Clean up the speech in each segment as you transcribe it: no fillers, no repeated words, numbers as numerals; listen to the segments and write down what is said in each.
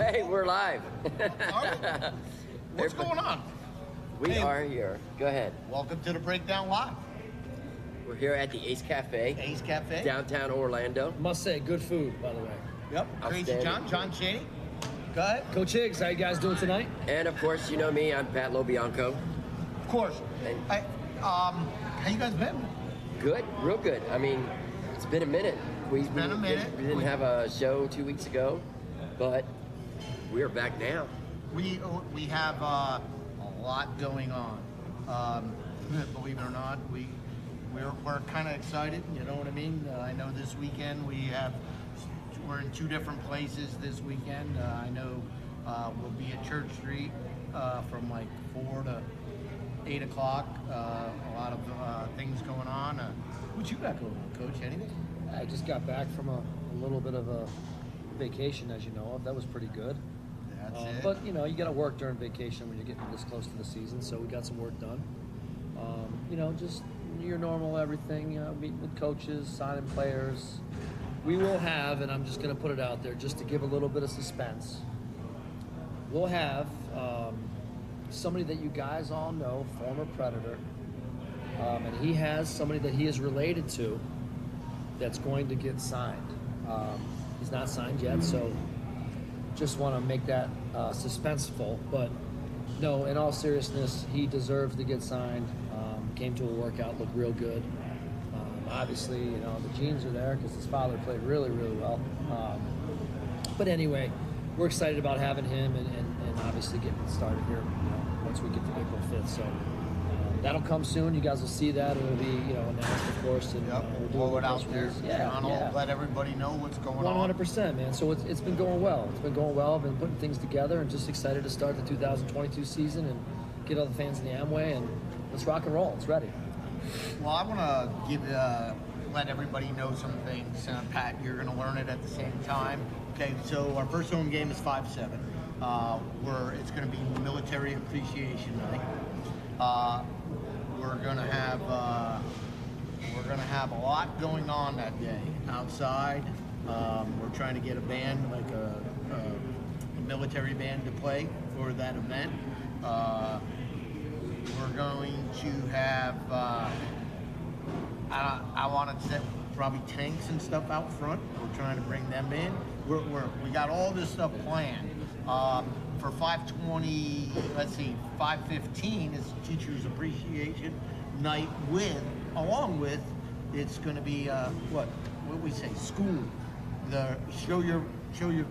Hey, we're live. What's going on? We are here. Go ahead. Welcome to the Breakdown Live. We're here at the Ace Cafe. Ace Cafe. Downtown Orlando. Must say, good food, by the way. Yep. Crazy John Shaney. Go ahead. Coach Higgs, how you guys doing tonight? And of course, you know me, I'm Pat Lobianco. Of course. How you guys been? Good, real good. I mean, it's been a minute. We didn't have a show 2 weeks ago, but we are back now. We have a lot going on. Believe it or not, we're kind of excited. You know what I mean? I know this weekend we're in two different places this weekend. I know we'll be at Church Street from like 4 to 8 o'clock. A lot of things going on. What you got going on, Coach? Anything? I just got back from a little bit of a vacation, as you know of. That was pretty good. That's it. But, you know, you got to work during vacation when you're getting this close to the season, so we got some work done. You know, just your normal everything, meeting with coaches, signing players. We will have, and I'm just going to put it out there just to give a little bit of suspense, we'll have somebody that you guys all know, former Predator, and he has somebody that he is related to that's going to get signed. He's not signed yet, so just want to make that suspenseful. But no, in all seriousness, he deserves to get signed. Came to a workout, looked real good. Obviously, you know, the genes are there because his father played really, really well. But anyway, we're excited about having him and obviously getting started here, you know, once we get to April 5th. So that'll come soon. You guys will see that. It'll be, you know, announced, of course. And we'll blow it out there. Yeah, let everybody know what's going on. 100%, man. So it's been going well. It's been going well. I've been putting things together and just excited to start the 2022 season and get all the fans in the Amway and let's rock and roll. It's ready. Well, I want to let everybody know some things. Pat, you're going to learn it at the same time. Okay, so our first home game is 5/7. It's going to be Military Appreciation Night. We're going to have a lot going on that day outside. We're trying to get a band, like a military band, to play for that event. We're going to have, I want to set probably tanks and stuff out front. We're trying to bring them in. We got all this stuff planned. For 5:15 is Teachers Appreciation Night along with, it's going to be, what we say, school. Show your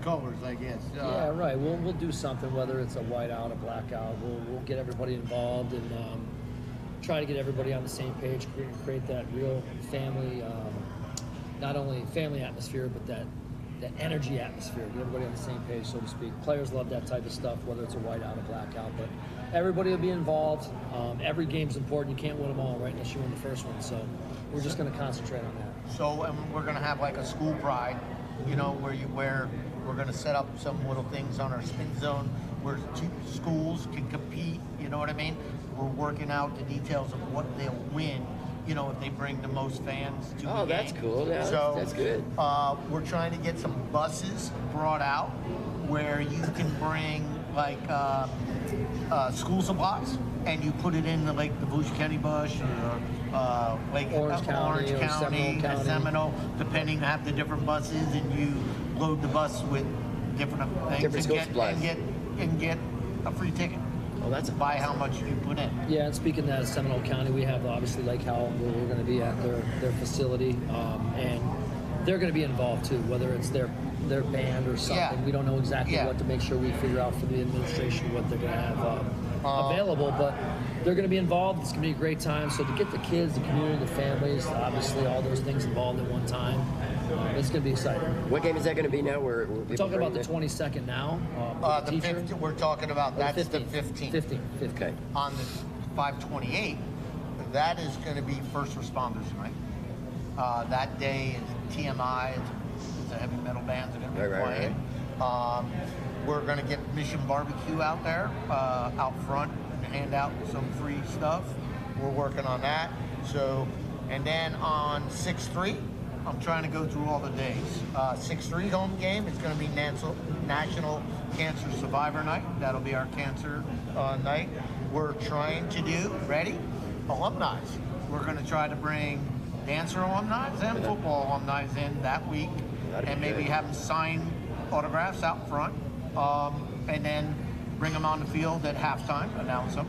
colors, I guess. Yeah, right. We'll do something, whether it's a whiteout, a blackout. We'll get everybody involved and try to get everybody on the same page, create that real family, not only family atmosphere, but that energy atmosphere. Get everybody on the same page, so to speak. Players love that type of stuff, whether it's a whiteout, a blackout, but everybody will be involved. Every game's important. You can't win them all, right, unless you win the first one. So we're just going to concentrate on that. So we're going to have like a school pride, you know, where we're going to set up some little things on our spin zone where schools can compete, you know what I mean? We're working out the details of what they'll win, you know, if they bring the most fans to the game. Oh, that's cool. Yeah, so, that's good. We're trying to get some buses brought out where you can bring like school supplies and you put it in the Volusia County bus or Orange County, Seminole, depending, have the different buses, and you load the bus with different things Different school supplies. and get a free ticket. Oh, that's by how much you put in. Yeah, and speaking of that, Seminole County, we have obviously Lake Howell, where we're going to be at their facility, and they're going to be involved too, whether it's their band or something. Yeah. We don't know exactly what to make sure we figure out for the administration what they're going to have available, but they're going to be involved. It's going to be a great time. So to get the kids, the community, the families, obviously all those things involved at one time, it's going to be exciting. What game is that going to be now? We're talking about the 22nd now. The 15th, we're talking about, that's the 15th. 15th. Okay. On the 5/28, that is going to be First Responders Night. That day is TMI, it's a heavy metal band that are going to be playing. Right. We're going to get Mission Barbecue out there, out front, and hand out some free stuff. We're working on that. So, and then on 6/3, I'm trying to go through all the days. 6/3 home game. It's going to be National Cancer Survivor Night. That'll be our cancer night. We're trying to do, ready? Alumni. We're going to try to bring dancer alumni and football alumni in that week, and maybe have them sign autographs out front, and then bring them on the field at halftime, announce them.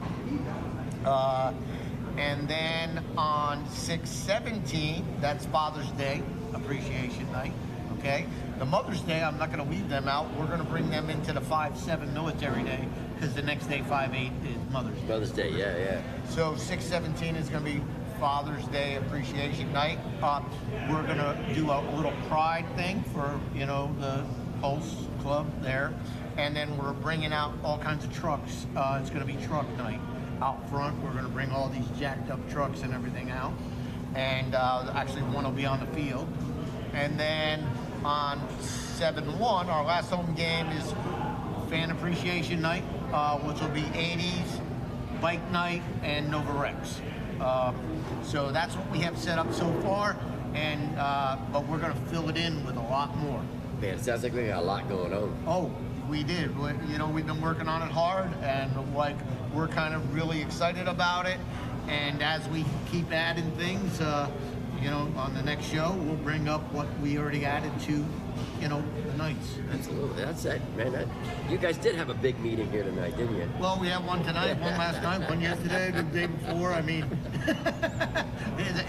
And then on 6/17, that's Father's Day, Appreciation Night, okay? The Mother's Day, I'm not going to leave them out. We're going to bring them into the 5/7 Military Day, because the next day, 5/8, is Mother's Day. Mother's Day, yeah. So 6/17 is going to be Father's Day Appreciation Night. We're going to do a little pride thing for, the Pulse Club there. And then we're bringing out all kinds of trucks. It's going to be truck night. Out front, we're going to bring all these jacked up trucks and everything out. And actually one will be on the field. And then on 7/1, our last home game is Fan Appreciation Night, which will be 80s, Bike Night, and Nova Rex. So that's what we have set up so far, and but we're going to fill it in with a lot more. Man, it sounds like we got a lot going on. Oh, we did. We've been working on it hard, and we're kind of really excited about it. And as we keep adding things, on the next show, we'll bring up what we already added to, the nights. Absolutely. That's it, man. You guys did have a big meeting here tonight, didn't you? Well, we had one tonight, one last night, one yesterday, the day before. I mean,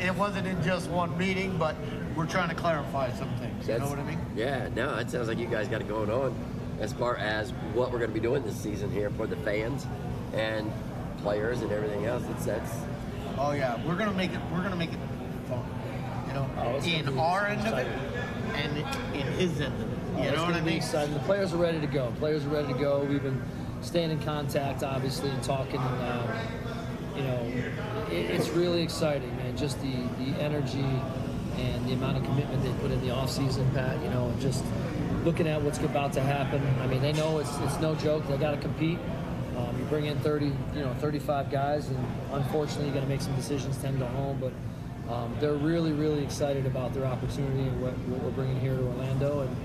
it wasn't in just one meeting, but we're trying to clarify some things. You know what I mean? Yeah, no, it sounds like you guys got it going on as far as what we're going to be doing this season here for the fans and players and everything else. Oh yeah, we're gonna make it fun. In our end of it and in his end of it. You know what I mean? Exciting. The players are ready to go. We've been staying in contact, obviously, and talking. And, it's really exciting, man. Just the energy and the amount of commitment they put in the off season, Pat. Just looking at what's about to happen. I mean, they know it's no joke. They got to compete. You bring in 35 guys, and unfortunately, you got to make some decisions. 10 go home, but they're really, really excited about their opportunity and what we're bringing here to Orlando. And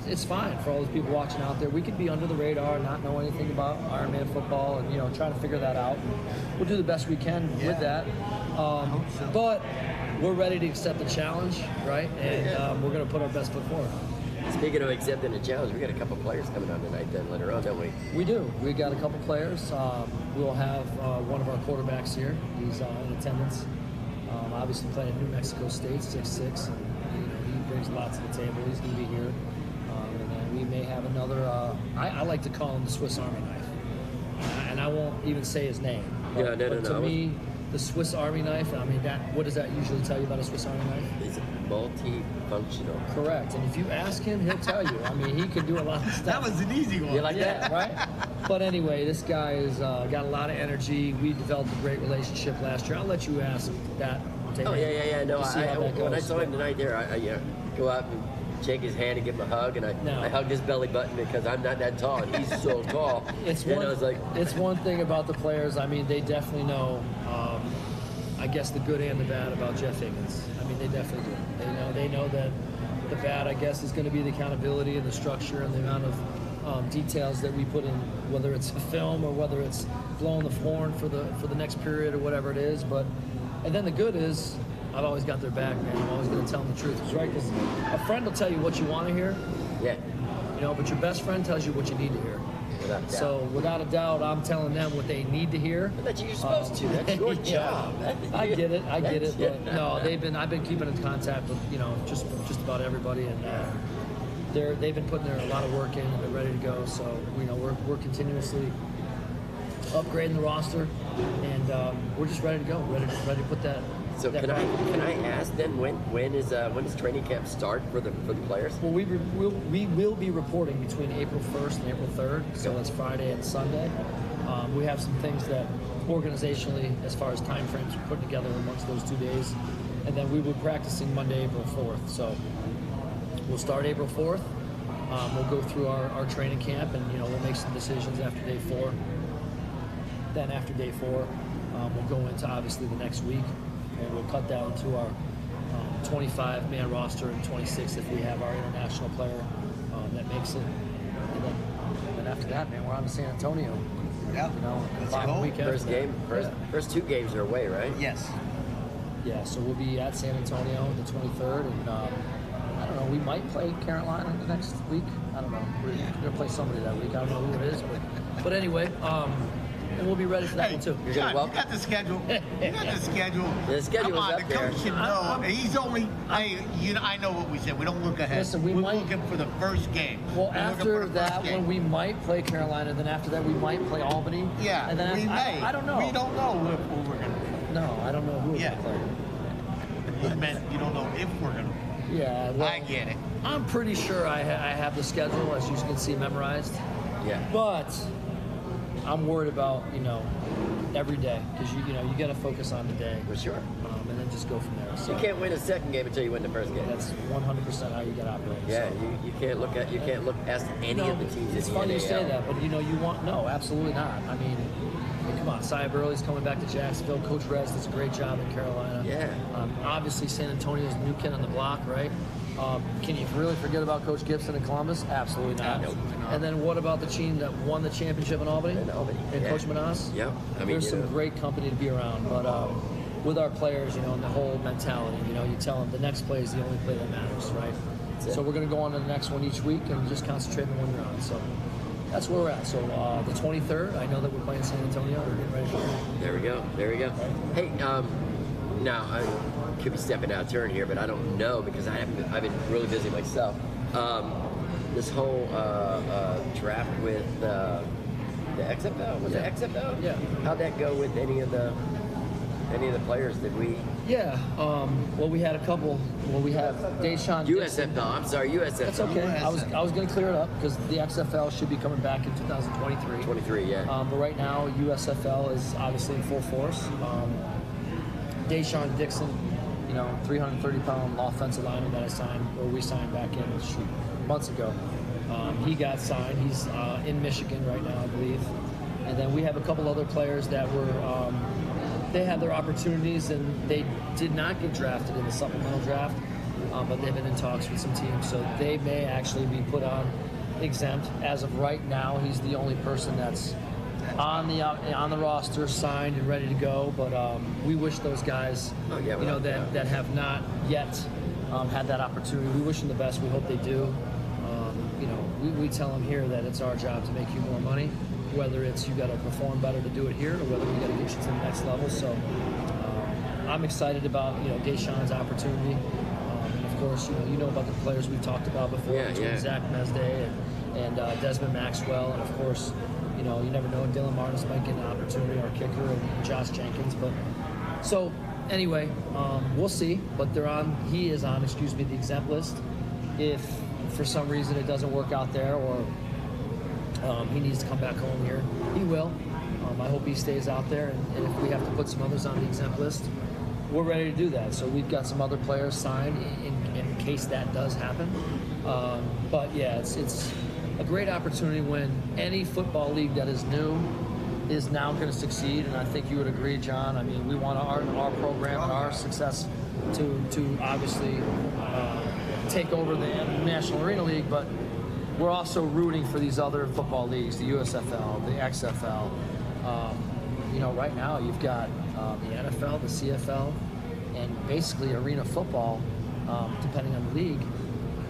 it's fine for all those people watching out there. We could be under the radar and not know anything about Ironman football, and trying to figure that out. We'll do the best we can with that. But we're ready to accept the challenge, right? And we're going to put our best foot forward. Speaking of accepting the challenge, we got a couple players coming on tonight then later on, don't we? We do. We got a couple players. We'll have one of our quarterbacks here. He's in attendance. Obviously playing at New Mexico State, 6'6", and he brings a lot to the table. He's going to be here. And then we may have another, I like to call him the Swiss Army knife. And I won't even say his name. But, to me, the Swiss Army knife, I mean, what does that usually tell you about a Swiss Army knife? It's multifunctional. Correct. And if you ask him, he'll tell you. I mean, he can do a lot of stuff. That was an easy one. You like that? Right? But anyway, this guy has got a lot of energy. We developed a great relationship last year. I'll let you ask that. Oh, yeah. No, when I saw him tonight there, I go out and shake his hand and give him a hug, and I hugged his belly button because I'm not that tall, and he's so tall. It's one thing about the players. I mean, they definitely know, I guess, the good and the bad about Jeff Higgins. I mean, they definitely do. They know that the bad, I guess, is going to be the accountability and the structure and the amount of details that we put in, whether it's a film or whether it's blowing the horn for the next period or whatever it is. And then the good is, I've always got their back, man. I'm always going to tell them the truth. It's right, because a friend will tell you what you want to hear. Yeah. But your best friend tells you what you need to hear. Without a doubt. So without a doubt, I'm teling them what they need to hear. But that's what you're supposed to. That's your job. I get it. But no, I've been keeping in contact with just about everybody, and they've been putting a lot of work in, and they're ready to go. So we're continuously upgrading the roster, and we're just ready to go. Ready to put that. So can I ask then when does training camp start for the players? Well, we will be reporting between April 1st and April 3rd, so that's Friday and Sunday. We have some things that organizationally, as far as time frames, we're putting together amongst those 2 days, and then we will be practicing Monday, April 4th. So we'll start April 4th. We'll go through our training camp, and we'll make some decisions after day 4. Then after day 4, we'll go into obviously the next week. And we'll cut down to our 25-man roster and 26 if we have our international player that makes it. And then after that, man, we're on to San Antonio. Yeah. You know, Let's final go. week after First that. game, first 2 games are away, right? Yes. Yeah, so we'll be at San Antonio the 23rd, and I don't know, we might play Carolina the next week. I don't know. We're gonna play somebody that week. I don't know who it is, but anyway, and we'll be ready for that one too. You're John, gonna you got the schedule. You got the schedule. The schedule Come on, is up the coach there. should know. He's only. I know what we said. We don't look ahead. Listen, we're might- looking for the first game. Well, We're looking for after the first that, game. when we might play Carolina, then after that we might play Albany. Yeah, and then we may. I don't know. We don't know if we're gonna. No, I don't know who we're Yeah. gonna play. You meant you don't know if we're gonna. Yeah, well, I get it. I'm pretty sure I have the schedule, as you can see, memorized. Yeah. But I'm worried about every day because you got to focus on the day, For sure. and then just go from there. So You can't win a second game until you win the first game. that's 100% how you got to operate. Yeah, So. you can't look past any No, of the teams it's in the funny you NAL. say that, but you want absolutely not. I mean, come on, Cy Burley's coming back to Jacksonville. Coach Rez does a great job in Carolina. Yeah. Obviously, San Antonio's the new kid on the block, right? Can you really forget about Coach Gibson in Columbus? Absolutely not. Nope. And then what about the team that won the championship in Albany? In Albany, And yeah. Coach Manas? Yep. I mean, There's you some know. great company to be around, but with our players, and the whole mentality, you tell them the next play is the only play that matters, right? it. So we're going to go on to the next one each week and just concentrate on the one you're on. So that's where we're at. So the 23rd, I know that we're playing San Antonio. We're getting ready for it. There we go. Hey, now I could be stepping out of turn here, but I don't know because I've been really busy myself. This whole draft with the XFL, was Yeah. it XFL? Yeah. How'd that go with any of the players? Did we? Yeah. Well, we had a couple. Well, we have Desean Dixon. USFL. I'm sorry, USFL. That's okay. USFL. I was going to clear it up because the XFL should be coming back in 2023. 23, yeah. But right now, USFL is obviously in full force. Desean Dixon, 330-pound offensive lineman that we signed back in months ago. He got signed. He's in Michigan right now, I believe. And then we have a couple other players that were, they had their opportunities and they did not get drafted in the supplemental draft, but they've been in talks with some teams, so they may actually be put on exempt. As of right now, he's the only person that's on the roster, signed and ready to go. But we wish those guys, that have not yet had that opportunity. We wish them the best. We hope they do. We tell them here that it's our job to make you more money, whether it's you got to perform better to do it here, or whether we got to get you to the next level. So I'm excited about Desean's opportunity. And of course, you know about the players we've talked about before, between Zach Mesday and Desmond Maxwell, and of course, you never know, Dylan Martis might get an opportunity, our kicker, and Josh Jenkins. But so anyway, we'll see. But he is on the exempt list. If for some reason it doesn't work out there, or he needs to come back home here, he will. I hope he stays out there, and if we have to put some others on the exempt list, we're ready to do that. So we've got some other players signed in case that does happen. But yeah, it's a great opportunity when any football league that is new is now going to succeed, and I think you would agree, John. I mean, we want our program and our success to obviously take over the National Arena League, but we're also rooting for these other football leagues, the USFL, the XFL. Right now you've got the NFL, the CFL, and basically arena football, depending on the league.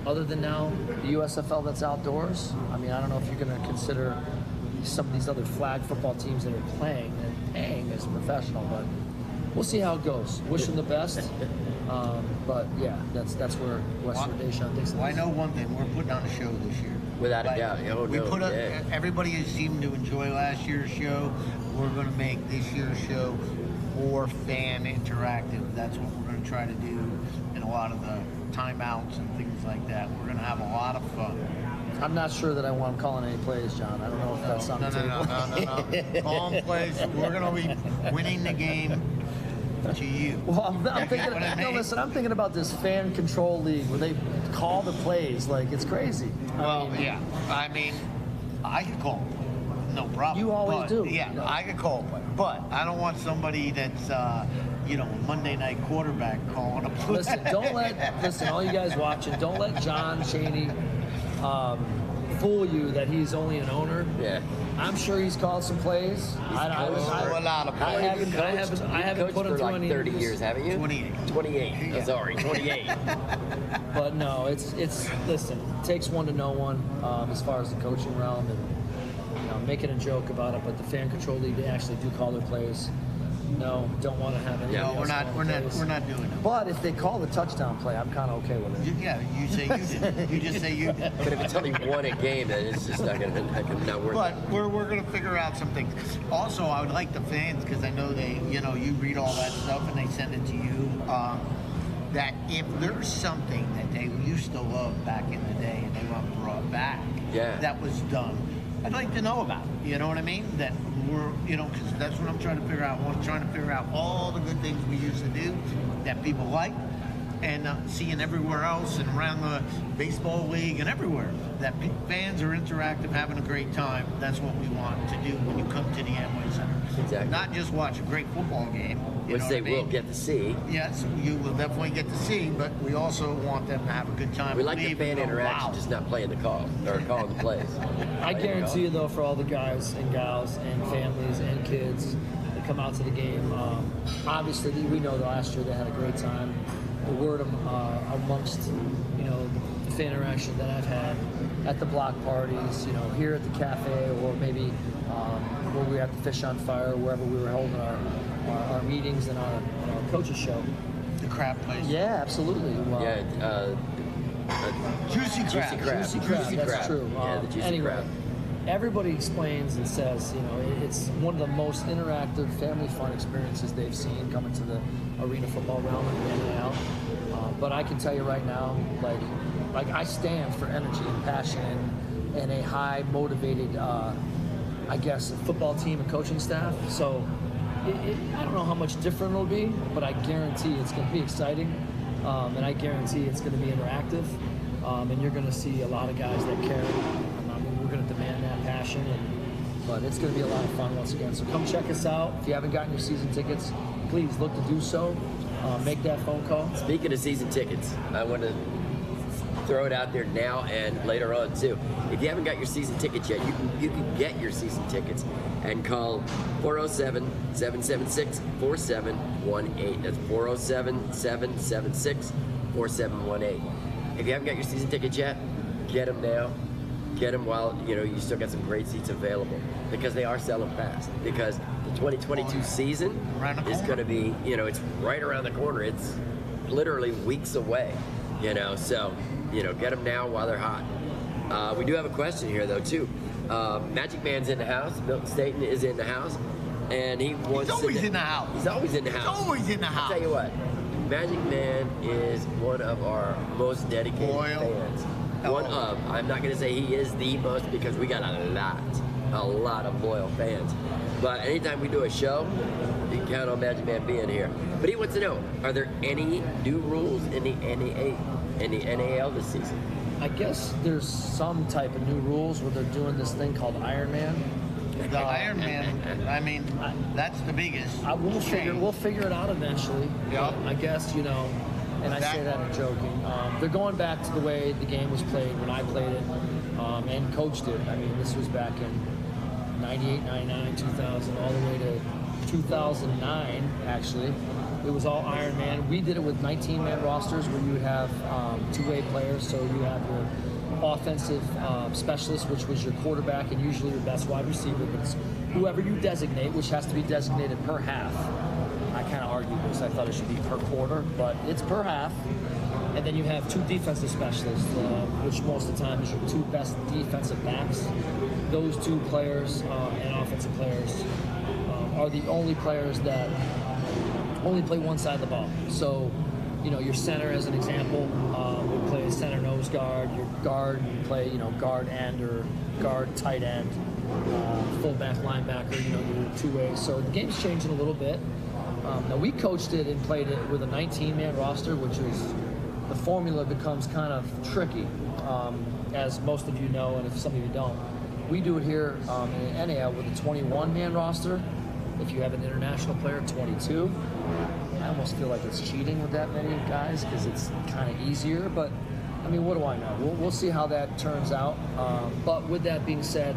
Other than now, the USFL that's outdoors. I mean, I don't know if you're going to consider some of these other flag football teams that are playing and paying as a professional, but we'll see how it goes. Wish them the best. But yeah, that's where Desean Dixon. Well, I know one thing: we're putting on a show this year. Without a doubt. Everybody has seemed to enjoy last year's show. We're going to make this year's show more fan interactive. That's what we're going to try to do in a lot of the timeouts and things like that. We're going to have a lot of fun. I'm not sure that I want him calling any plays, John. I don't know if that's on the table. No. Call them plays. We're going to be winning the game to you. Well, I'm thinking. what I mean? No, listen. I'm thinking about this fan control league where they call the plays like it's crazy. I mean, I could call them. no problem. You always But, do. Yeah, No. I can call a play. But I don't want somebody that's, Monday night quarterback calling a play. Listen, all you guys watching, don't let John Chaney fool you that he's only an owner. Yeah. I'm sure he's called some plays. I haven't put him for through like any 30 years, haven't you? 28. 28. Yeah. Oh, sorry, 28. But no, it's listen, it takes one to know one as far as the coaching realm, and making a joke about it. But the fan control league, they actually do call their plays. No, don't want to have any. No, we're not doing it. But if they call the touchdown play, I'm kind of okay with it. You say you did. You just say you did. But if it's only one a game, then it's just not worth But it. we're going to figure out some things. Also, I would like the fans, because I know they, you read all that stuff and they send it to you, that if there's something that they used to love back in the day and they want brought back, that was done, I'd like to know about it. You know what I mean? That we're, because that's what I'm trying to figure out. I'm trying to figure out all the good things we used to do that people like, and seeing everywhere else and around the baseball league and everywhere that fans are interactive, having a great time. That's what we want to do when you come to the Amway Center. Exactly. Not just watch a great football game, Which they will get to see. Yes, you will definitely get to see, but we also want them to have a good time. We like the fan interaction, just not playing the call or calling the plays. I guarantee you, though, for all the guys and gals and families and kids that come out to the game, obviously we know last year they had a great time. The word amongst the fan interaction that I've had at the block parties, here at the cafe, or maybe where we were at the Fish on Fire, wherever we were holding our meetings and our coaches show. The crab place. Yeah, absolutely. Juicy crab. Juicy crab. That's true. Yeah, the juicy anyway, crab. everybody explains and says, it's one of the most interactive family fun experiences they've seen coming to the arena football realm and in and out. But I can tell you right now, like I stand for energy and passion and a high motivated, football team and coaching staff. So I don't know how much different it'll be, but I guarantee it's going to be exciting, and I guarantee it's going to be interactive, and you're going to see a lot of guys that care. We're going to demand that passion, but it's going to be a lot of fun once again. So come check us out. If you haven't gotten your season tickets, please look to do so. Make that phone call. Speaking of season tickets, I want to throw it out there now and later on too. If you haven't got your season tickets yet, you can get your season tickets and call 407-776-4718. That's 407-776-4718. If you haven't got your season tickets yet, get them now. Get them while you still got some great seats available, because they are selling fast. Because the 2022 season is going to be, it's right around the corner. It's literally weeks away. So get them now while they're hot. We do have a question here though too. Magic Man's in the house. Milton Staten is in the house, and he wants. He's always in the house. He's always in the house. He's always in the house. I'll tell you what, Magic Man is one of our most dedicated fans. I'm not going to say he is the most, because we got a lot of loyal fans. But anytime we do a show, you can count on Magic Man being here. But he wants to know, are there any new rules in the NAL this season? I guess there's some type of new rules where they're doing this thing called Iron Man. The Iron Man, that's the biggest. We'll figure it out eventually. Yep. I guess, and I say that in joking. They're going back to the way the game was played when I played it and coached it. This was back in 98, 99, 2000, all the way to 2009, actually. It was all Iron Man. We did it with 19-man rosters where you would have two-way players. So you have your offensive specialist, which was your quarterback and usually your best wide receiver. But it's whoever you designate, which has to be designated per half. I kind of argued this. I thought it should be per quarter, but it's per half. And then you have two defensive specialists, which most of the time is your two best defensive backs. Those two players and offensive players are the only players that only play one side of the ball. So, your center, as an example, would play center nose guard. Your guard would play, guard end or guard tight end. Fullback, linebacker, your two ways. So the game's changing a little bit. Now we coached it and played it with a 19-man roster, which is the formula becomes kind of tricky, as most of you know, and if some of you don't. we do it here in the NAL with a 21-man roster. If you have an international player, 22. I almost feel like it's cheating with that many guys because it's kind of easier. But I mean, what do I know? We'll see how that turns out. But with that being said,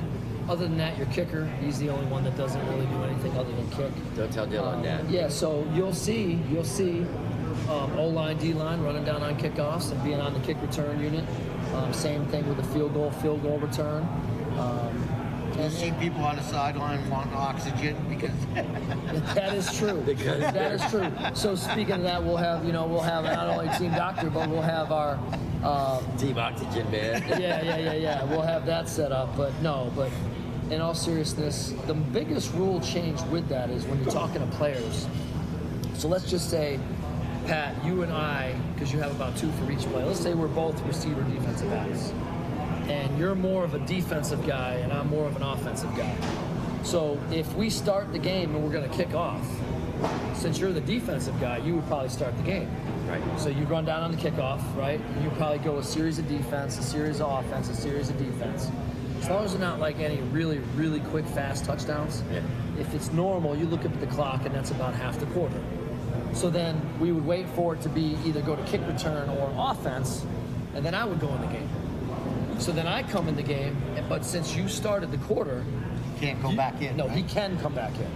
other than that, your kicker, he's the only one that doesn't really do anything other than kick. Don't tell Dylan that. Yeah, so you'll see O-line, D-line running down on kickoffs and being on the kick return unit. Same thing with the field goal return. You see people on the sideline wanting oxygen because that is true. That is true. So speaking of that, we'll have not only team doctor, but we'll have our Team Oxygen, man. Yeah. We'll have that set up. But in all seriousness, the biggest rule change with that is when you're talking to players. So let's just say, Pat, you and I, because you have about 2 for each play. Let's say we're both receiver defensive backs. And you're more of a defensive guy and I'm more of an offensive guy. So if we start the game and we're going to kick off, since you're the defensive guy, you would probably start the game. Right. So you'd run down on the kickoff, right? And you'd probably go a series of defense, a series of offense, a series of defense. As long as they're not like any really, really quick, fast touchdowns. Yeah. If it's normal, you look up at the clock and that's about half the quarter. So then we would wait for it to be either go to kick return or offense, and then I would go in the game. So then I come in the game, but since you started the quarter, can't go back in. No, right? he can come back in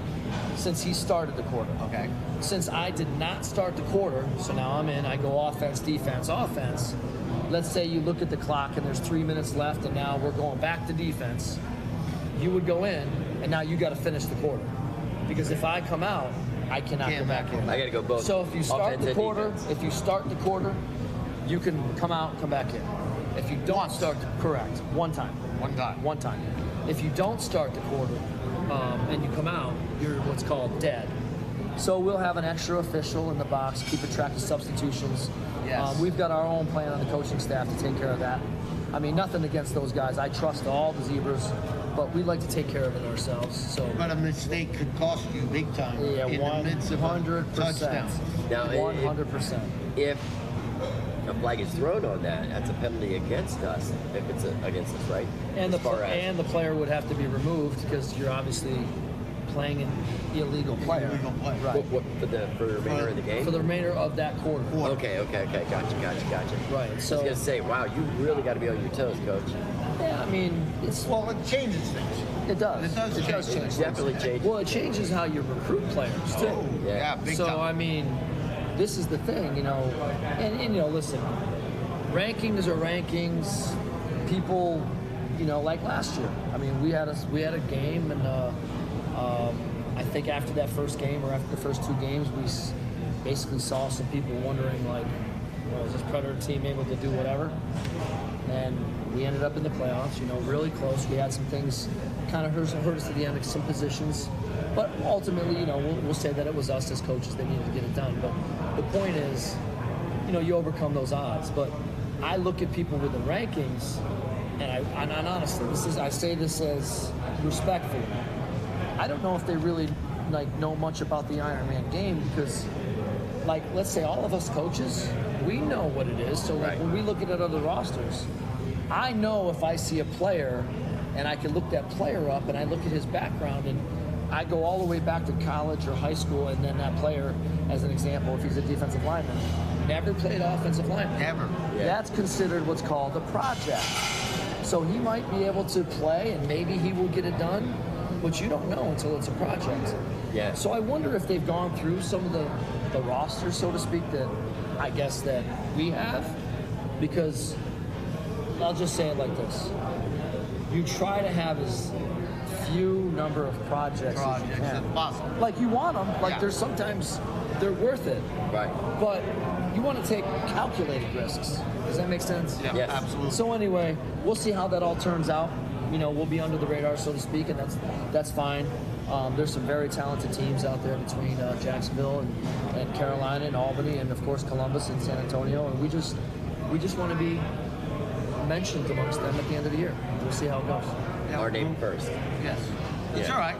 since he started the quarter. Okay. Since I did not start the quarter, so now I'm in, I go offense, defense, offense. Let's say you look at the clock and there's 3 minutes left and now we're going back to defense. You would go in and now you got to finish the quarter. Because if I come out, I cannot go back in. I got to go both. So if you start offense the and quarter, defense. you can come out, come back in. If you don't start, correct, one time. One time. If you don't start the quarter and you come out, you're what's called dead. So we'll have an extra official in the box, keeping track of substitutions. Yes. We've got our own plan on the coaching staff to take care of that. I mean, nothing against those guys. I trust all the Zebras, but we like to take care of it ourselves. So. But a mistake could cost you big time in the midst of a 100%. touchdown. Now, 100%. If a flag is thrown on that, that's a penalty against us. If it's against us, right? And As far as- the player would have to be removed because you're obviously playing an illegal player. Illegal play. Right. What, for the remainder of the game? For the remainder of that quarter. Okay. Gotcha. Right. So I was gonna say, wow, you really got to be on your toes, coach. yeah, I mean, Well, it changes things. it does. It does change. change. It definitely changes. Well, it changes how you recruit players too. Oh, yeah, big So time. I mean, this is the thing, and listen, rankings are rankings. People, like last year. I mean, we had a game, and I think after that first game or after the first 2 games, we basically saw some people wondering like, is this Predator team able to do whatever? And we ended up in the playoffs, really close. We had some things kind of hurt us at the end of some positions. But ultimately, we'll say that it was us as coaches that needed to get it done. But the point is, you overcome those odds. But I look at people with the rankings, and honestly, I say this as respectfully. I don't know if they really know much about the Ironman game because, let's say all of us coaches, we know what it is. So Right. when we look at other rosters, I know if I see a player and I can look that player up and I look at his background and I go all the way back to college or high school, and then that player, as an example, if he's a defensive lineman, never played offensive lineman. Never. Yeah. That's considered what's called a project. So he might be able to play and maybe he will get it done, but you don't know until it's a project. Yeah. So I wonder if they've gone through some of the roster, so to speak, that I guess that we have, because I'll just say it like this. You try to have as few number of projects as you can. as possible. Like you want them, Yeah. there's sometimes they're worth it, Right. but you want to take calculated risks. Does that make sense? Yeah, Yes. absolutely. So anyway, we'll see how that all turns out. We'll be under the radar, so to speak, and that's fine. There's some very talented teams out there between Jacksonville and Carolina and Albany, and of course Columbus and San Antonio, and we just want to be mentioned amongst them at the end of the year. We'll see how it goes. Yeah. Our name first. Yes. It's Yeah. all right.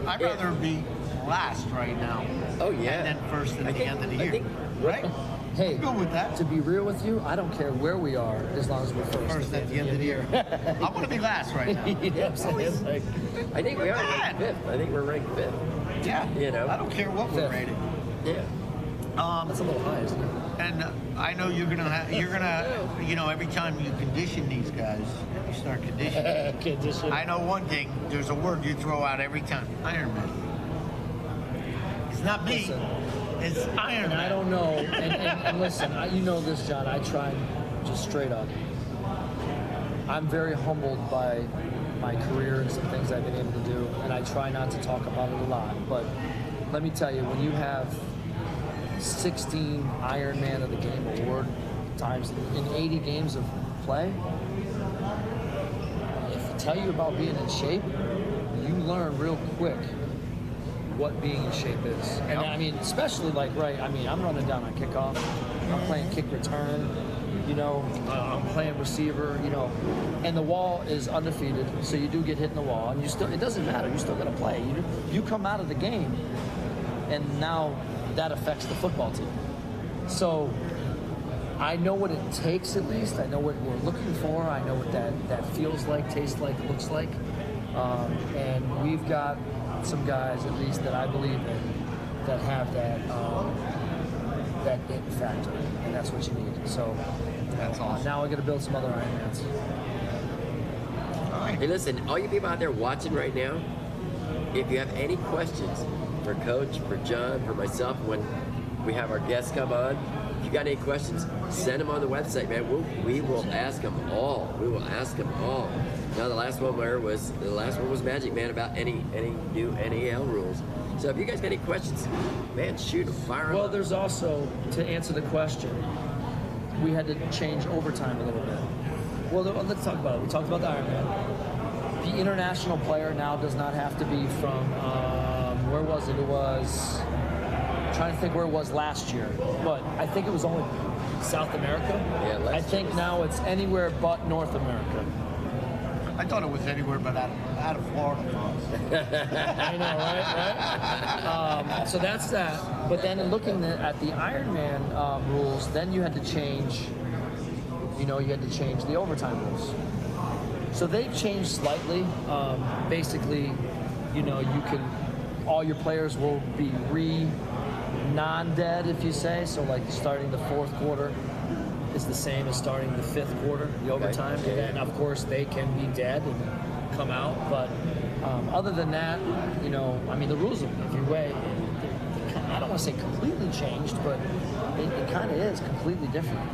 I'd rather be last right now. Oh yeah. And then first at the end of the I year. think, Right? Hey, I'm good with that. to be real with you, I don't care where we are as long as we're First at the end of the year. I want to be last right now. You know what I'm saying? Like, I think we are ranked fifth. I think we're ranked fifth. Yeah. You know. I don't care what we're Fifth. rated. Yeah. that's a little high, isn't it? And I know you're gonna, you know, every time you condition these guys, you start conditioning. Condition. I know one thing. There's a word you throw out every time. Iron Man. It's not me. Listen. It's Iron And Man. I don't know. And listen, you know this, John. I try just straight up. I'm very humbled by my career and some things I've been able to do, and I try not to talk about it a lot. But let me tell you, when you have 16 Iron Man of the Game award times in 80 games of play, if I tell you about being in shape, you learn real quick what being in shape is. And I mean, especially like, right, I mean, I'm running down on kickoff, I'm playing kick return, you know, I'm playing receiver, you know, and the wall is undefeated, so you do get hit in the wall, and you still, it doesn't matter, you still gotta play. You come out of the game, and now that affects the football team. So I know what it takes at least, I know what we're looking for, I know what that feels like, tastes like, looks like, and we've got some guys at least that I believe in that have that it factor, and that's what you need. So That's awesome. now I got to build some other Iron Mans. All right. Hey, listen, all you people out there watching right now, if you have any questions for Coach, for John, for myself, when we have our guests come on, if you got any questions, send them on the website, man. We will ask them all. We will ask them all. Now the last one was Magic Man about any new NAL rules. So if you guys got any questions, man, shoot them, fire them. Well, there's also, to answer the question, we had to change overtime a little bit. Well, let's talk about it. We talked about the Iron Man. The international player now does not have to be from, where was it? It was, I'm trying to think where it was last year, but I think it was only South America. Yeah, last I think year. now it's anywhere but North America. I thought it was anywhere but out of Florida. I know, right? So that's that. But then in looking at the Ironman rules, then you had to change. You had to change the overtime rules. So they've changed slightly. Basically, you can, all your players will be non-dead, if you say. So like starting the fourth quarter is the same as starting the fifth quarter, the overtime. Okay. And of course they can be dead and come out. But other than that, I mean, the rules, if you weigh, I don't want to say completely changed, but it kind of is completely different.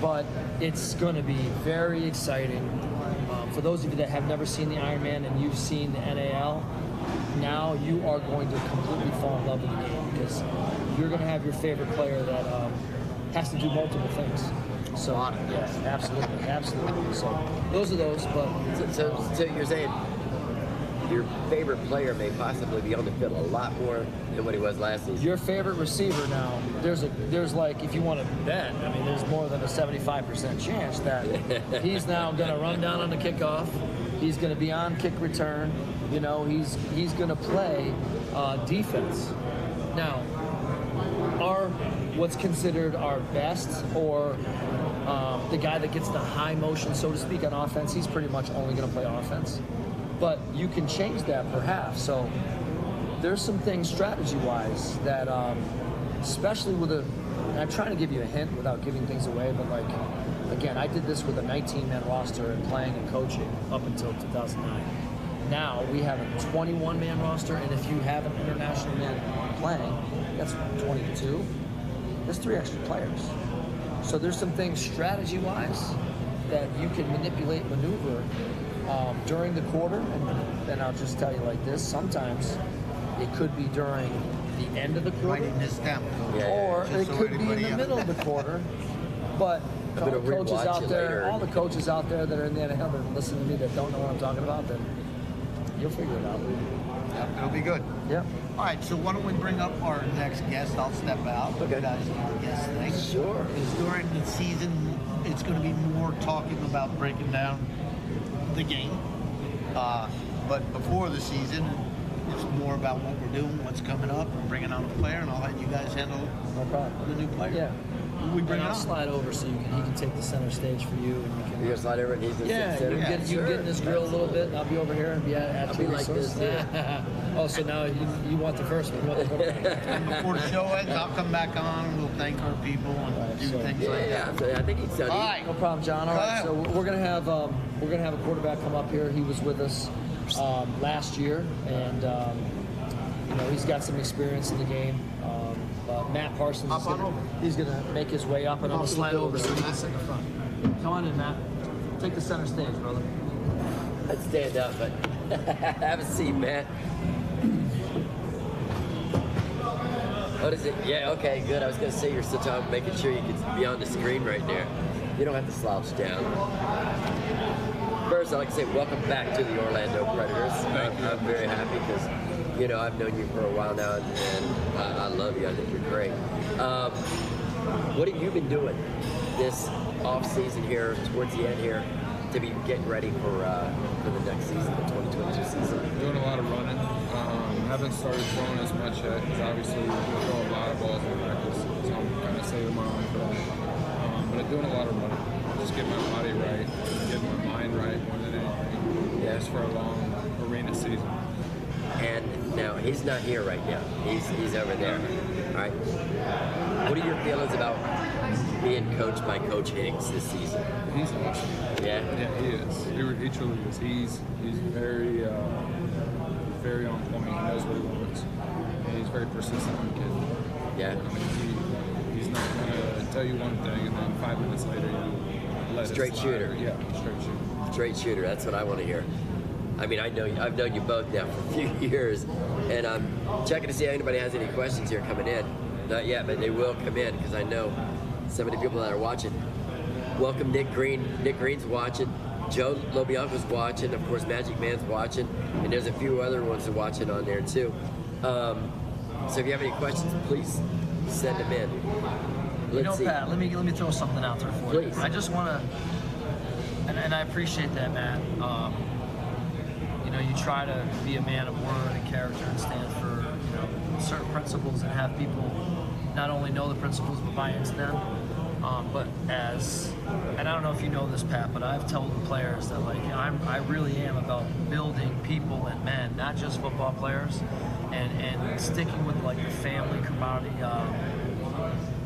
But it's going to be very exciting. For those of you that have never seen the Ironman and you've seen the NAL, now you are going to completely fall in love with the game because you're going to have your favorite player that has to do multiple things. So, yeah, absolutely. So those are those, but... So you're saying your favorite player may possibly be on the field a lot more than what he was last season. Your favorite receiver now, there's like, if you want to bet, I mean, there's more than a 75% chance that he's now going to run down on the kickoff. He's going to be on kick return. He's going to play defense. Now, what's considered our best, or the guy that gets the high motion, so to speak, on offense, he's pretty much only going to play offense. But you can change that perhaps. So there's some things strategy-wise that, especially with and I'm trying to give you a hint without giving things away, but like, again, I did this with a 19-man roster and playing and coaching up until 2009. Now we have a 21-man roster, and if you have an international man playing, that's 22. There's 3 extra players. So there's some things strategy-wise that you can manipulate, maneuver during the quarter, and I'll just tell you like this, sometimes it could be during the end of the quarter, Writing this down. or Just it so could be in anybody the else- middle of the quarter, but I'm gonna coaches rewatch out it there, later. all the coaches out there that are in the NHL that listen to me that don't know what I'm talking about, then you'll figure it out. Yeah, it'll be good. Yep. All right, so why don't we bring up our next guest? I'll step out. Okay. You guys do the guest thing. Sure. Because during the season, it's going to be more talking about breaking down the game. But before the season, it's more about what we're doing, what's coming up, and bringing on a player, and I'll let you guys handle No problem. the new player. Yeah. Who we bring And I'll on? slide over so he can take the center stage for you, and you can. You gonna slide over and he's Yeah, you Yeah, can get in this grill a little bit, and I'll be over here and be at I'll your be like resource. this, Oh, so now you want the first one? You want the quarterback. And before the show ends, I'll come back on and we'll thank our people and Right, do so- things like that. Yeah, I think he's done. All right. No problem, John. All right, so we're gonna have a quarterback come up here. He was with us last year, and you know he's got some experience in the game. Matt Parsons Hop on over. he's gonna make his way up, and I'm gonna slide over so he can sit in the front. Come on in, Matt. Take the center stage, brother. I'd stand up, but have a seat, man. What is it? Yeah, okay, good. I was gonna say you're still talking, making sure you could be on the screen right there. You don't have to slouch down. First, I'd like to say welcome back to the Orlando Predators. I'm very happy because, you know, I've known you for a while now, and I love you. I think you're great. What have you been doing this off season here, towards the end here, to be getting ready for the next season, the 2022 season? Doing a lot of running. Haven't started throwing as much yet because obviously we throw a lot of balls in practice, so I'm kind of saving my arm for that. But I'm doing a lot of running, just getting my body right, getting my mind right more than anything. Yeah. Just for a long arena season. And now he's not here right now. He's over there. All right. What are your feelings about being coached by Coach Higgs this season? He's awesome. Yeah. Yeah, he is. He truly is. He's very very on point. He knows what he wants. And he's very persistent kid. Yeah. I mean, he's not gonna tell you one thing and then 5 minutes later you let it Straight slide. shooter. Yeah, straight shooter. Straight shooter. That's what I want to hear. I mean, I've known you both now for a few years, and I'm checking to see if anybody has any questions here coming in. Not yet, but they will come in because I know some of the people that are watching. Welcome, Nick Green. Nick Green's watching. Joe Lobianco's watching. Of course, Magic Man's watching, and there's a few other ones that are watching on there too. So if you have any questions, please send them in. You know, Let's see. Pat, let me throw something out there for you. Please. I just want to, and I appreciate that, Matt. You know, you try to be a man of word and character and stand for, you know, certain principles and have people not only know the principles but buy into them. But and I don't know if you know this, Pat, but I've told the players that like I really am about building people and men, not just football players, and sticking with like the family camaraderie,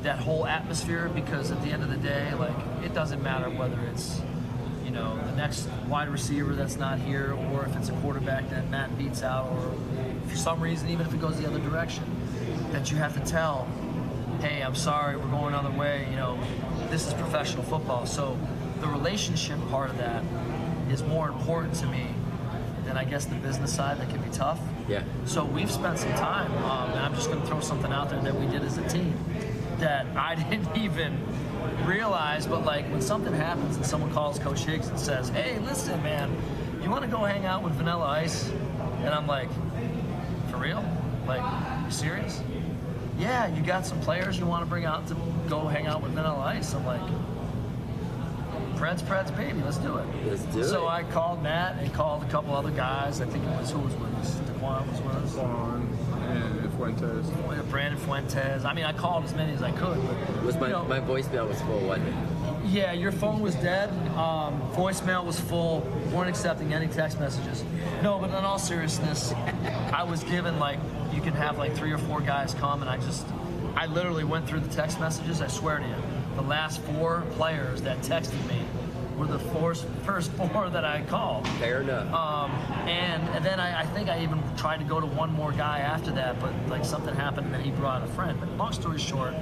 that whole atmosphere. Because at the end of the day, like it doesn't matter whether it's, you know, the next wide receiver that's not here, or if it's a quarterback that Matt beats out, or for some reason, even if it goes the other direction, that you have to tell, hey, I'm sorry, we're going another way, you know, this is professional football. So the relationship part of that is more important to me than I guess the business side that can be tough. Yeah. So we've spent some time, and I'm just going to throw something out there that we did as a team that I didn't even realize, but like when something happens and someone calls Coach Higgs and says, hey, listen, man, you want to go hang out with Vanilla Ice? And I'm like, for real? Like, you serious? Yeah, you got some players you want to bring out to go hang out with Vanilla Ice. I'm like, Preds, baby, let's do it. Let's do it. So I called Matt and called a couple other guys. I think it was, who was with us? DeQuan was with us. Juan and Fuentes. Brandon Fuentes. I mean, I called as many as I could. But, Was my you know, my voicemail was full, wasn't it? yeah, your phone was dead. Voicemail was full. Weren't accepting any text messages. No, but in all seriousness, I was given like, you can have like 3 or 4 guys come, and I literally went through the text messages. I swear to you, the last 4 players that texted me were the first 4 that I called. Fair enough. And then I think I even tried to go to one more guy after that, but like something happened and then he brought a friend. But long story short,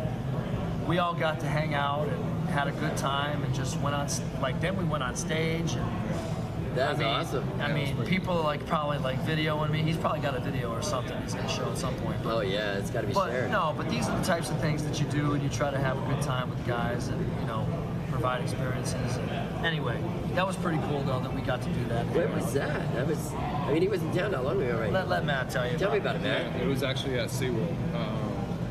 we all got to hang out and had a good time and just went on, like then we went on stage. And That's awesome. I mean, people like probably like videoing me. He's probably got a video or something he's gonna show at some point. Oh yeah, it's got to be But shared. no, but these are the types of things that you do, and you try to have a good time with guys, and you know, provide experiences. And anyway, that was pretty cool though that we got to do that. Where was that? That was. I mean, he was in town not long ago, right? Let Matt tell you. Tell me about it, man. Yeah, it was actually at SeaWorld.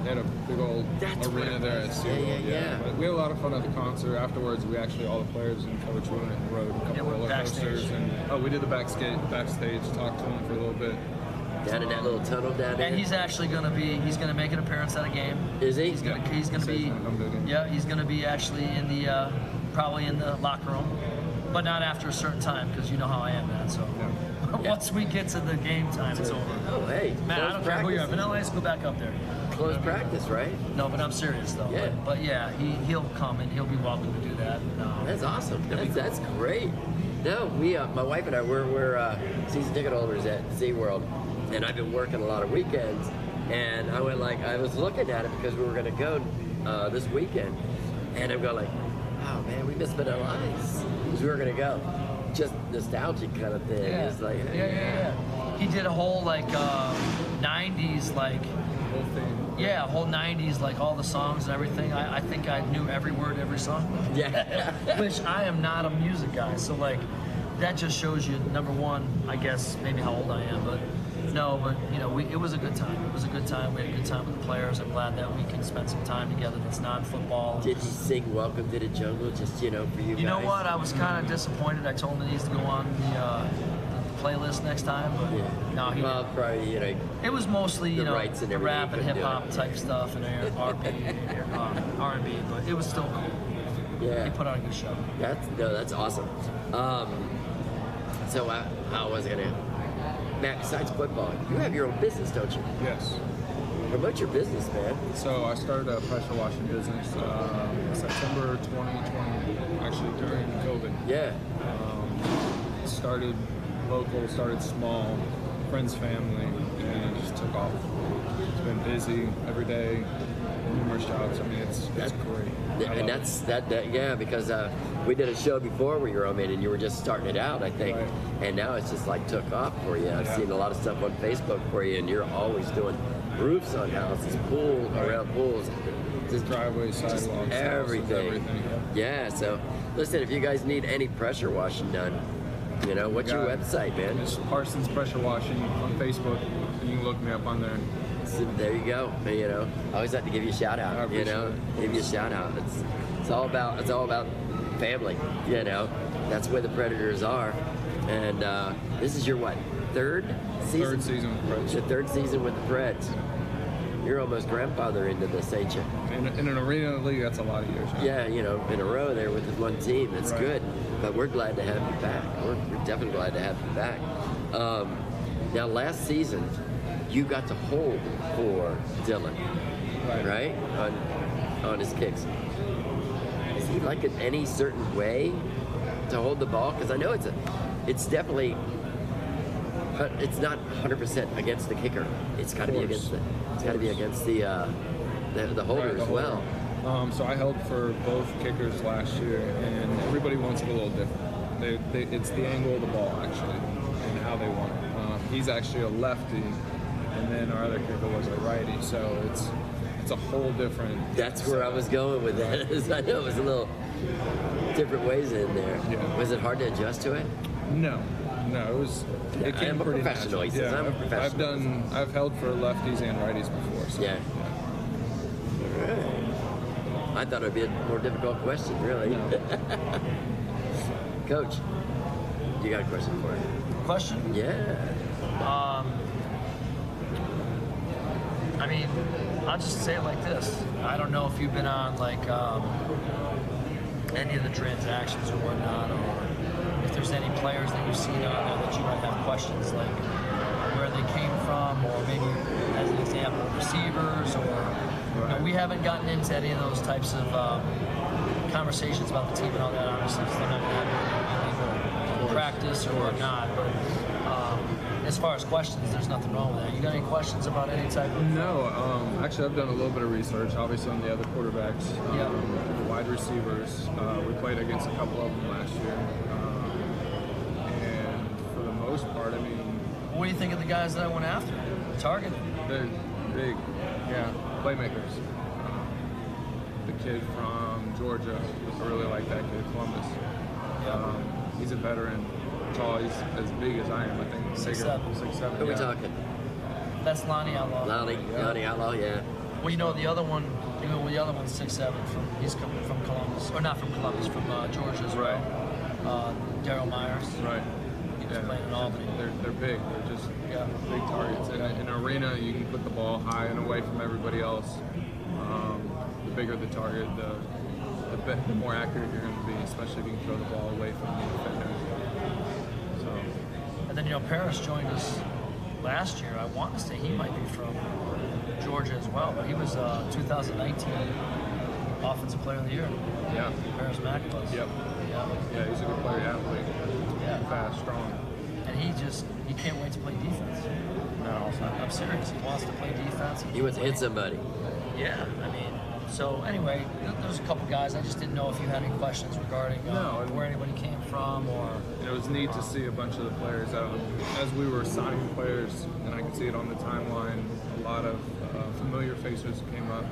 They had a big old That's what arena it there at was. SeaWorld. Yeah. But we had a lot of fun at the concert. Afterwards, we actually, all the players and coach, we went and rode a couple Yeah, we were roller coasters. backstage. And we did the backstage, talked to them for a little bit. Down in that little tunnel down there. And he's actually going to make an appearance at a game. Is he? He's going to be, yeah, he's going to be actually in the, probably in the locker room, but not after a certain time, because you know how I am, man. So once we get to the game time, it's over. Oh, hey. Man, I don't care who you are. Vanilla Ice, go back up there. Close practice, right? No, but I'm serious though. Yeah. But yeah, he'll come and he'll be welcome to do that. That's awesome. That's great. No, we, my wife and I, we're season ticket holders at SeaWorld, and I've been working a lot of weekends. And I was looking at it because we were going to go this weekend, and I'm going like, oh man, we missed our lives because we were going to go. Just nostalgic kind of thing. Yeah. It's like, Yeah. He did a whole like 90s like. Whole thing. Yeah, whole 90s, like all the songs and everything. I think I knew every word, every song. Yeah. Which I am not a music guy, so like that just shows you, number one, I guess maybe how old I am, but no, but you know, it was a good time. It was a good time. We had a good time with the players. I'm glad that we can spend some time together that's non-football. Did he sing "Welcome to the Jungle" just for you guys? You know what? I was kind of disappointed. I told him it needs to go on the playlist next time, but no, he well, didn't. probably It was mostly the rights and the everything, rap and couldn't hip do hop it. type stuff and R&B, but it was still cool. Yeah. He put on a good show. That's awesome. So I was gonna, Matt, besides football, you have your own business, don't you? Yes. Promote your business, man. So I started a pressure washing business September 2020, actually during COVID. Yeah. Started local, started small, friends, family, and it just took off. It's been busy every day, numerous jobs. I mean, it's great. And that's that. Yeah, because we did a show before where you were on it, and you were just starting it out, I think. Right. And now it's just like took off for you. I've Yeah. seen a lot of stuff on Facebook for you, and you're always doing roofs on houses, pool around pools, just Driveways, just sidewalks, everything. houses, everything. Yeah. So listen, if you guys need any pressure washing done, you know, what's your Got it. website, man? It's Parsons Pressure Washing on Facebook, and you can look me up on there. So there you go. You know, I always like to give you a shout I out. You appreciate know, it. give you a shout out. It's all about family. You know, that's where the Predators are. And this is your what? Third season? Third season with the Preds. The third season with the Preds. You're almost grandfather into this, ain't you? In an arena league, that's a lot of years. Huh? Yeah, you know, in a row there with the one team. That's Right. good. But we're glad to have you back. We're definitely glad to have you back. Now, last season, you got to hold for Dylan, right? On his kicks. Is he like in any certain way to hold the ball? Because I know it's definitely, it's not 100% against the kicker. It's got to be against the holder Right, the as well. holder. So I held for both kickers last year, and everybody wants it a little different. It's the angle of the ball, actually, and how they want it. He's actually a lefty, and then our other kicker was a righty, so it's a whole different... That's where I was going with that. I know it was a little different ways in there. Yeah. Was it hard to adjust to it? No, it was... Yeah, it came I'm a pretty professional, natural. he says. I'm a professional. I've held for lefties and righties before, so... Yeah. I thought it would be a more difficult question, really. No. Coach, you got a question for me? Question? Yeah. I mean, I'll just say it like this. I don't know if you've been on like any of the transactions or whatnot, or if there's any players that you've seen on there that you might have questions like where they came from, or maybe as an example, receivers, or you know, we haven't gotten into any of those types of conversations about the team and all that, obviously, because they're not going to have any practice or whatnot. But as far as questions, there's nothing wrong with that. You got any questions about any type of? No, actually I've done a little bit of research, obviously on the other quarterbacks, Yeah. the wide receivers. We played against a couple of them last year. And for the most part, I mean... What do you think of the guys that I went after? Targeted? They're big, yeah, playmakers. The kid from Georgia, I really like that kid, Columbus. He's a veteran, tall, he's as big as I am, I think. 6'7". 6'7". Who are we talking? That's Lonnie Outlaw. Lonnie Outlaw, yeah. Well, you know the other one. You know the other one's 6'7". He's coming from Columbus, or not from Columbus, from Georgia as well. Daryl Myers. Right. He was playing in Albany. They're big. They're just big targets. In an arena, you can put the ball high and away from everybody else. The bigger the target, the more accurate you're going to be, especially if you can throw the ball away from the defender. So. And then, Paris joined us last year. I want to say he might be from Georgia as well, but he was 2019 Offensive Player of the Year. Yeah. Paris Mack was. Yep. Yeah, he's a good player, athlete. Yeah. Fast, strong. And he can't wait to play defense. No. I'm serious. He wants to play defense. He wants to hit somebody. Yeah, so anyway, there's a couple guys. I just didn't know if you had any questions regarding where anybody came from or... It was neat to see a bunch of the players out. As we were signing players, and I could see it on the timeline, a lot of familiar faces came up.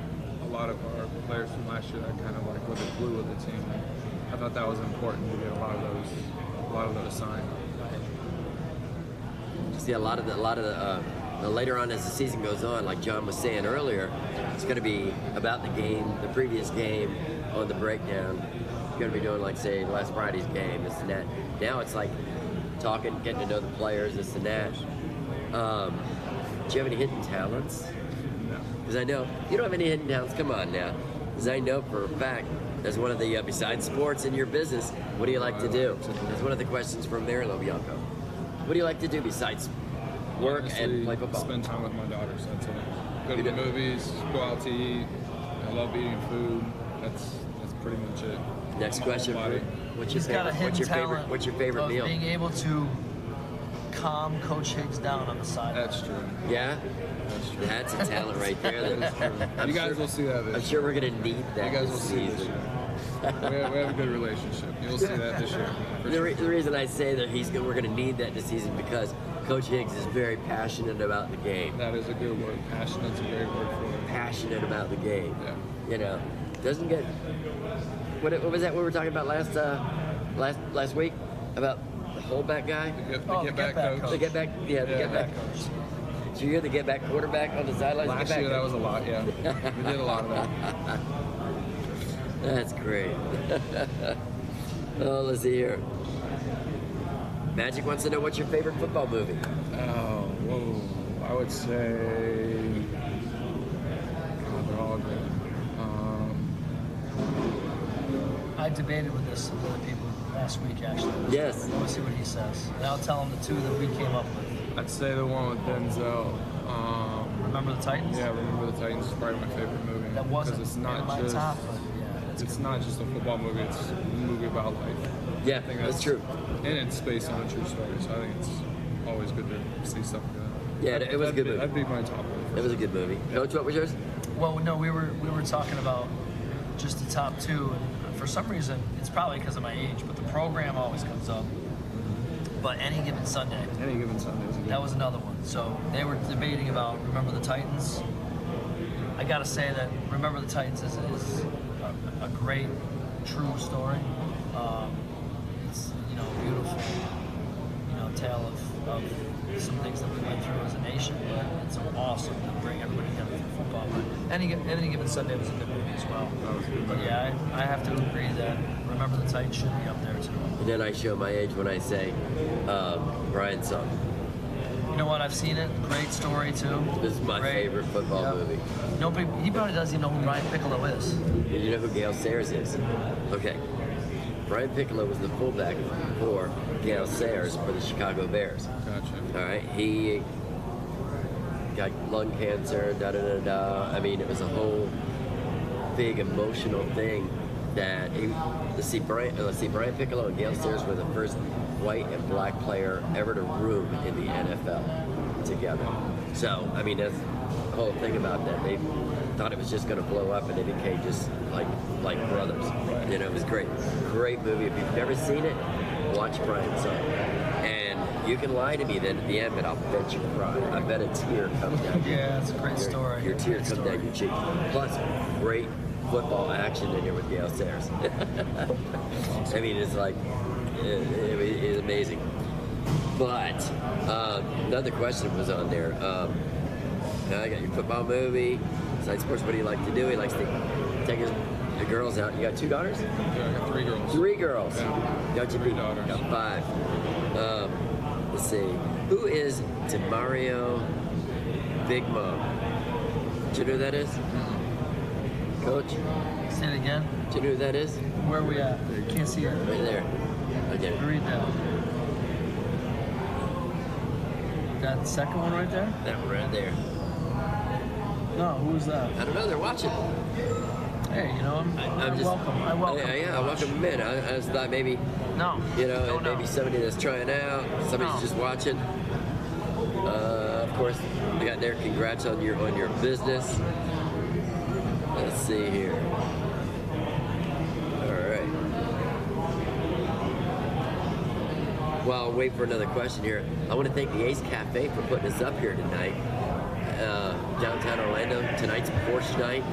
A lot of our players from last year that kind of like were the glue of the team. I thought that was important to get a lot of those signed. See a lot of the later on as the season goes on, like John was saying earlier, it's going to be about the game, the previous game, on the breakdown. You're going to be doing like say last Friday's game, this and that. Now it's like talking, getting to know the players, this and that. Do you have any hidden talents? No. Because I know you don't have any hidden talents. Come on now. Because I know for a fact, as one of the besides sports in your business, what do you like to do? That's one of the questions from there, Lobianco. What do you like to do besides work Honestly, and play football? Spend time with my daughters. That's it. Go to the movies, go out to eat. I love eating food. That's pretty much it. Next question. What's your favorite? What's your favorite meal? Being able to calm Coach Higgs down on the sideline. That's true. Yeah. That's true. That's a talent right there. That is true. You guys will see that this I'm sure we're gonna need that. You guys will this see this season. year. We have a good relationship. You'll see that this year. The reason I say that we're going to need that this season because Coach Higgs is very passionate about the game. That is a good word. Passionate's a great word for it. Passionate about the game. Yeah. Doesn't get. What was that we were talking about last week about the holdback guy? The get back coach. The get back, the get back coach. Did you hear the get back quarterback on the sidelines? Last year that was a lot. Yeah, we did a lot of that. That's great. Oh, let's see here. Magic wants to know what's your favorite football movie? Oh, whoa. I would say. God, they're all good. I debated with this with other people last week, actually. Yes. We'll see what he says. And I'll tell him the two that we came up with. I'd say the one with Denzel. Remember the Titans? Yeah, Remember the Titans is probably my favorite movie. That wasn't because it's in not my just top, but yeah, it's not just a football movie. It's a movie about life. Yeah, I think that's true. And it's based on a true story, so I think it's always good to see stuff like that. Yeah, it was a good movie. That'd be my top one. It was a good movie. Coach, what was yours? Well, no, we were talking about just the top two, and for some reason, it's probably because of my age, but the program always comes up. But Any Given Sunday. Any Given Sunday is a good That was another one. So they were debating about Remember the Titans. I gotta say that Remember the Titans is a great, true story. It's a beautiful, tale of some things that we went through as a nation. But it's awesome to bring everybody together for football. But Any Given Sunday was a good movie as well. But yeah, I have to agree that Remember the Titans should be up there too. And then I show my age when I say Brian's Song. You know what? I've seen it. Great story too. This is my favorite football movie. Nobody, he probably doesn't even know who Ryan Piccolo is. You know who Gale Sayers is? Okay. Brian Piccolo was the fullback for Gale Sayers for the Chicago Bears. Gotcha. All right. He got lung cancer. I mean, it was a whole big emotional thing. That Brian Piccolo and Gale Sayers were the first white and black player ever to room in the NFL together. So, I mean, that's the whole thing about that. They thought it was just going to blow up, and they became just like brothers. It was great. Great movie. If you've never seen it, watch Brian's Song. And you can lie to me then at the end, but I'll bet you cry. I bet a tear comes down. Yeah, it's a great story. Your tear comes down your cheek. Plus, great football action in here with Gale Sayers. I mean, it's like, it's amazing. But another question was on there. I got your football movie, side sports. What do you like to do? He likes to take the girls out. You got 2 daughters? Yeah, I got 3 girls. 3 girls. Yeah. Got you 3 daughters. Got 5. Let's see. Who is Demario Big Mom? Do you know who that is? Coach? Say it again. Do you know who that is? Where are we at? Can't see it. Right there. Okay. Read that. That second one right there? That one right there. No, who was that? I don't know. They're watching. Hey, you know, I'm just, welcome. I welcome. Yeah, I welcome them in. I just thought maybe, No. you know, No. maybe somebody that's trying out, somebody's No. just watching. Of course, I got there. Congrats on your business. Let's see here. All right. While I'll wait for another question here, I want to thank the Ace Cafe for putting us up here tonight. Downtown Orlando. Tonight's Porsche night.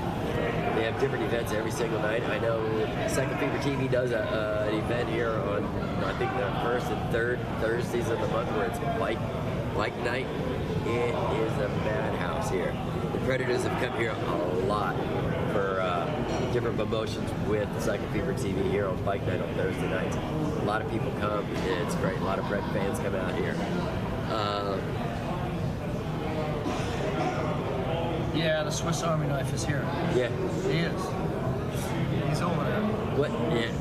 They have different events every single night. I know Second Fever TV does an event here on, I think, the first and third Thursdays of the month where it's bike night. It is a madhouse here. The Predators have come here a lot for different promotions with Second Fever TV here on Bike Night on Thursday nights. A lot of people come. It's great. A lot of Pred fans come out here. Yeah, the Swiss Army knife is here. Yeah. He is. He's over there. What? Yeah.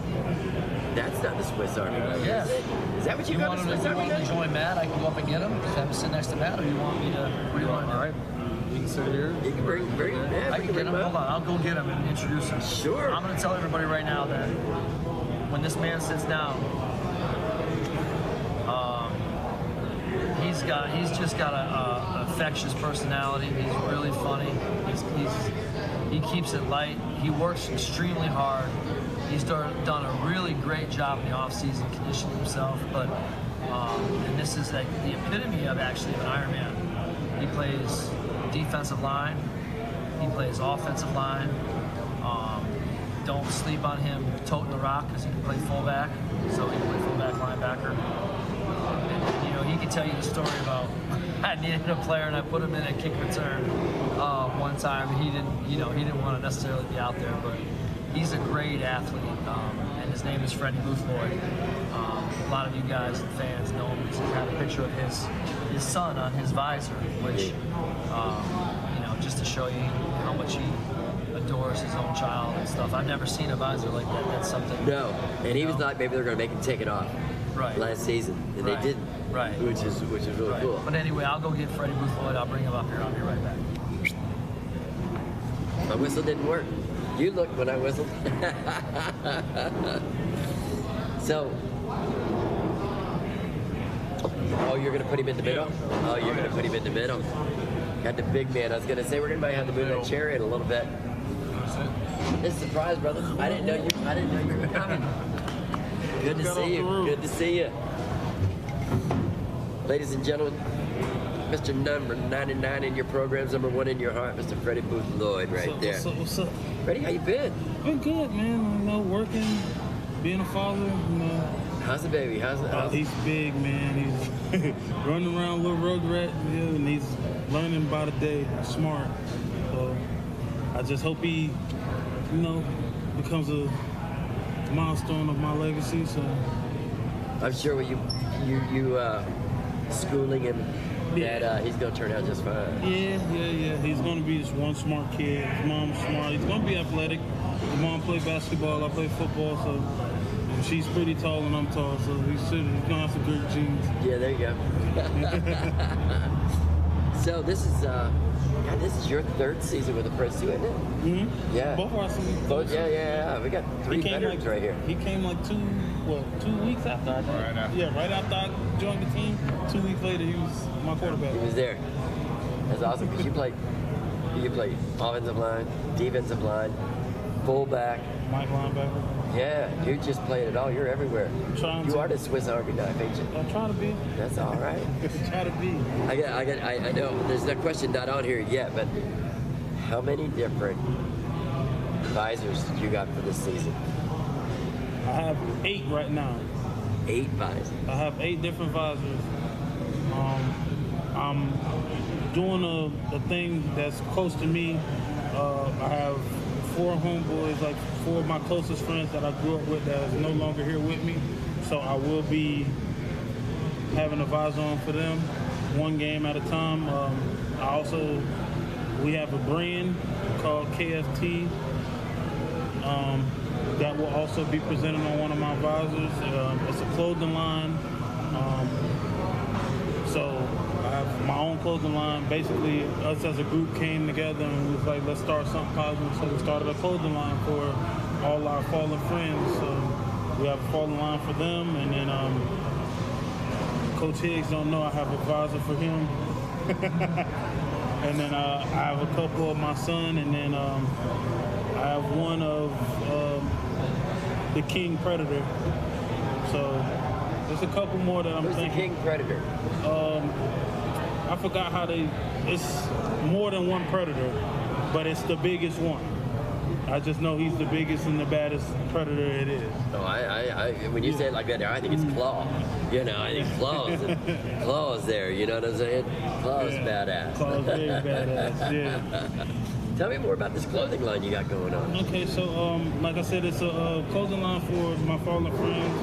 That's not the Swiss Army knife. Yeah. Is that what you You got? want The him Swiss to, Army knife? join Matt? I can go up and get him. Just have him sit next to Matt, or you want me to? What do you want to do? All right. You can sit here. You can bring yeah, I we can get him. bring Hold on, I'll go get him and introduce him. Sure. I'm going to tell everybody right now that when this man sits down, he's just got an infectious personality. He's really funny. He keeps it light. He works extremely hard. He's done a really great job in the off season conditioning himself. But and this is like the epitome of actually an Ironman. He plays defensive line. He plays offensive line. Don't sleep on him toting the rock because he can play fullback. So he can play fullback, linebacker. And, you know, he can tell you the story about I needed a player and I put him in a kick return one time. He didn't want to necessarily be out there, but he's a great athlete. And his name is Freddie Boothboy. A lot of you guys and fans know him. He's got a picture of his son on his visor, which, you know, just to show you how much he adores his own child and stuff. I've never seen a visor like that. That's something. No, and he was like, maybe they're going to make him take it off last season, and they didn't. Right. Which is really cool. But anyway, I'll go get Freddie Boothboy. I'll bring him up here. I'll be right back. My whistle didn't work. You looked when I whistled. So, you're going to put him in the middle? Oh, you're going to put him in the middle. Got the big man. I was going to say we're going to might have to move that chair in a little bit. It's a surprise, brother. I didn't know you were coming. Good to see you. Good to see you. Ladies and gentlemen, Mr. Number 99 in your programs, number 1 in your heart, Mr. Freddie Boothboy, right there. What's up? Freddie, how you been? Been good, man. You know, working, being a father. You know, how's the baby? How's he's big, man. He's running around with rugrat, and he's learning by the day. Smart. So I just hope he, you know, becomes a milestone of my legacy. So I'm sure with you schooling him, that he's gonna turn out just fine. Yeah. He's gonna be just one smart kid. His mom's smart. He's gonna be athletic. His mom played basketball. I play football. So and she's pretty tall and I'm tall. So he's gonna have some good genes. Yeah, there you go. So this is your 3rd season with the Preds too, isn't it? Mm-hmm. Yeah. Both our seasons. Yeah. We got 3 veterans right here. He came like 2 weeks after I did. Right after I joined the team. 2 weeks later, he was my quarterback. He was there. That's awesome because you played offensive line, defensive line, fullback. Mike linebacker. Yeah, you just played it all. You're everywhere. You are the Swiss Army knife, ain't you? I try to be. That's all right. Try to be. I know there's no question not on here yet, but how many different visors you got for this season? I have 8 right now. 8 visors. I have 8 different visors. I'm doing a thing that's close to me. I have 4 homeboys, like 4 of my closest friends that I grew up with that is no longer here with me. So I will be have an advisor on for them, one game at a time. We have a brand called KFT that will also be presented on one of my advisors. It's a clothing line. So I have my own clothing line. Basically, us as a group came together and was like, let's start something positive. So we started a clothing line for all our fallen friends. So we have a fallen line for them, and then Coach Higgs don't know I have an advisor for him. And then I have a couple of my son, and then I have one of the King Predator. So there's a couple more that I'm Who's thinking. the King Predator? I forgot how it's more than one Predator, but it's the biggest one. I just know he's the biggest and the baddest Predator it is. Oh, when you say it like that, I think it's Claw. You know, I think Claw's there. You know what I'm saying? Claw's badass. Claw's very badass, yeah. Tell me more about this clothing line you got going on. Okay, so like I said, it's a clothing line for my fallen friends.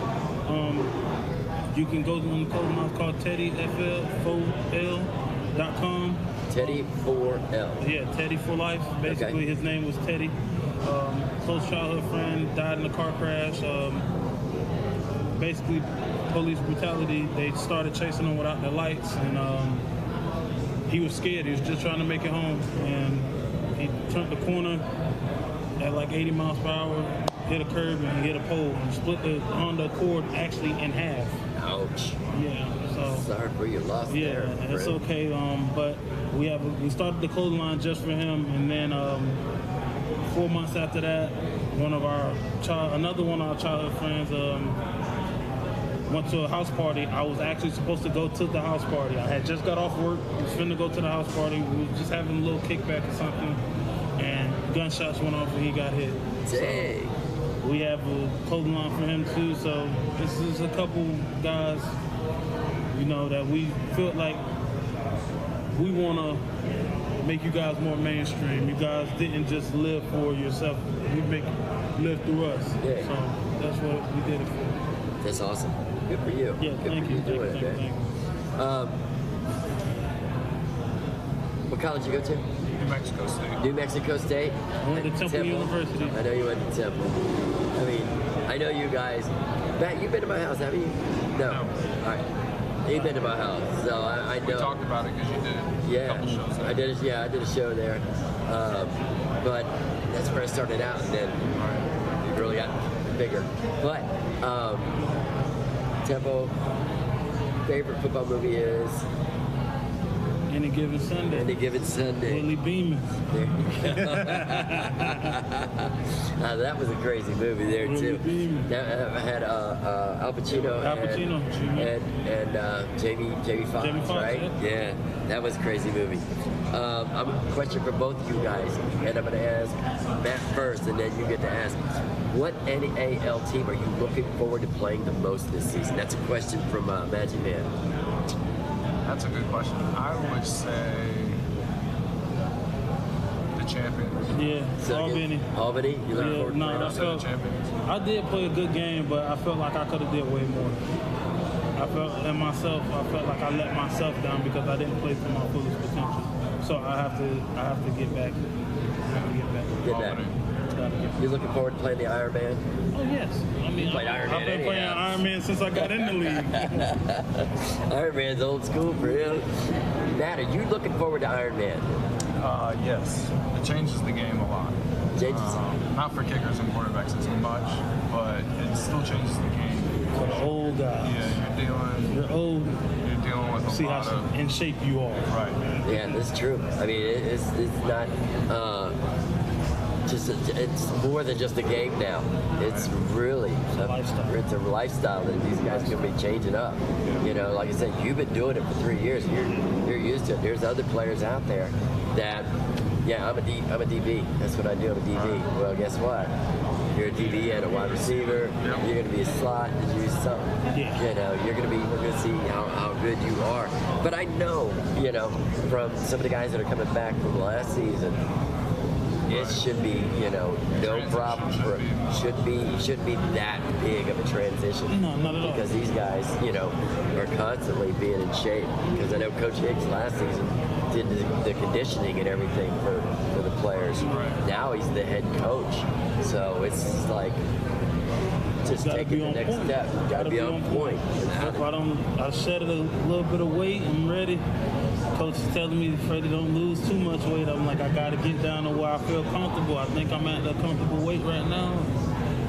You can go on the clothing line called TeddyFL4L.com. Teddy 4L. Yeah, Teddy for life. Basically, Okay. his name was Teddy. Close childhood friend, died in a car crash. Basically, police brutality. They started chasing him without the lights, and he was scared. He was just trying to make it home, and he turned the corner at like 80 miles per hour, hit a curb, and hit a pole, and split the Honda Accord actually in half. Ouch. Yeah. So. Sorry for your loss Yeah, there. it's friend. okay. But we started the clothing line just for him, and then 4 months after that, another one of our childhood friends went to a house party. I was actually supposed to go to the house party. I had just got off work, was finna go to the house party. We were just having a little kickback or something, and gunshots went off and he got hit. Dang. So we have a clothing line for him too. So this is a couple guys, you know, that we feel like we want to make you guys more mainstream. You guys didn't just live for yourself. We live through us. Yeah. So that's what we did it for. That's awesome. Good for you. Yeah, Good thank for you. doing it, man. What college you go to? New Mexico State. New Mexico State? I went to Temple University. I know you went to Temple. I mean, I know you guys. Matt, you've been to my house, haven't you? No. All right. You've been to my house, so I know. We talked about it because you did a couple shows there. I did a show there. But that's where I started out, and then it really got bigger. But Temple, favorite football movie is Any Given Sunday. Any Given Sunday. Willie Beeman. There you go. That was a crazy movie there too. I had Al Pacino, and Jamie Foxx, right? Yeah, that was a crazy movie. I'm a question for both of you guys, and I'm going to ask Matt first, and then you get to ask, what NAL team are you looking forward to playing the most this season? That's a question from Magic Man. That's a good question. I would say the champions. Yeah, So Albany. Albany? You looking forward to playing I said the champions. I did play a good game, but I felt like I could have did way more. I felt like I let myself down because I didn't play to my fullest potential. So I have to get back. Get back. You looking forward to playing the Iron Man? Oh yes. I mean, played Iron Man I've been playing anyhow. Iron Man since I got in the league. Iron Man's old school for him. Matt, are you looking forward to Iron Man? Yes. It changes the game a lot. Changes. Not for kickers and quarterbacks as much, but it still changes the game. For the old guys. Yeah, You're old. you're dealing with See a lot how of in shape you are. right. Yeah, that's true. I mean, it's not it's more than just a game now. It's really lifestyle. It's a lifestyle that these guys can be changing up. You know, like I said, you've been doing it for 3 years. You're used to it. There's other players out there that, yeah, I'm a DB. That's what I do. I'm a DB. Well, guess what? You're a DB and a wide receiver. You're going to be a slot and use something. Yeah. You know, we're going to see how good you are. But I know, you know, from some of the guys that are coming back from last season, it should be, no problem. Shouldn't be that big of a transition. No, not at all. Because these guys, are constantly being in shape. Because I know Coach Higgs last season did the conditioning and everything for the players. Right. Now he's the head coach, so it's like just taking the next step. Gotta be on point. If I shed a little bit of weight, I'm ready. Coach is telling me, Freddie, don't lose too much weight. I'm like, I gotta get down to where I feel comfortable. I think I'm at the comfortable weight right now.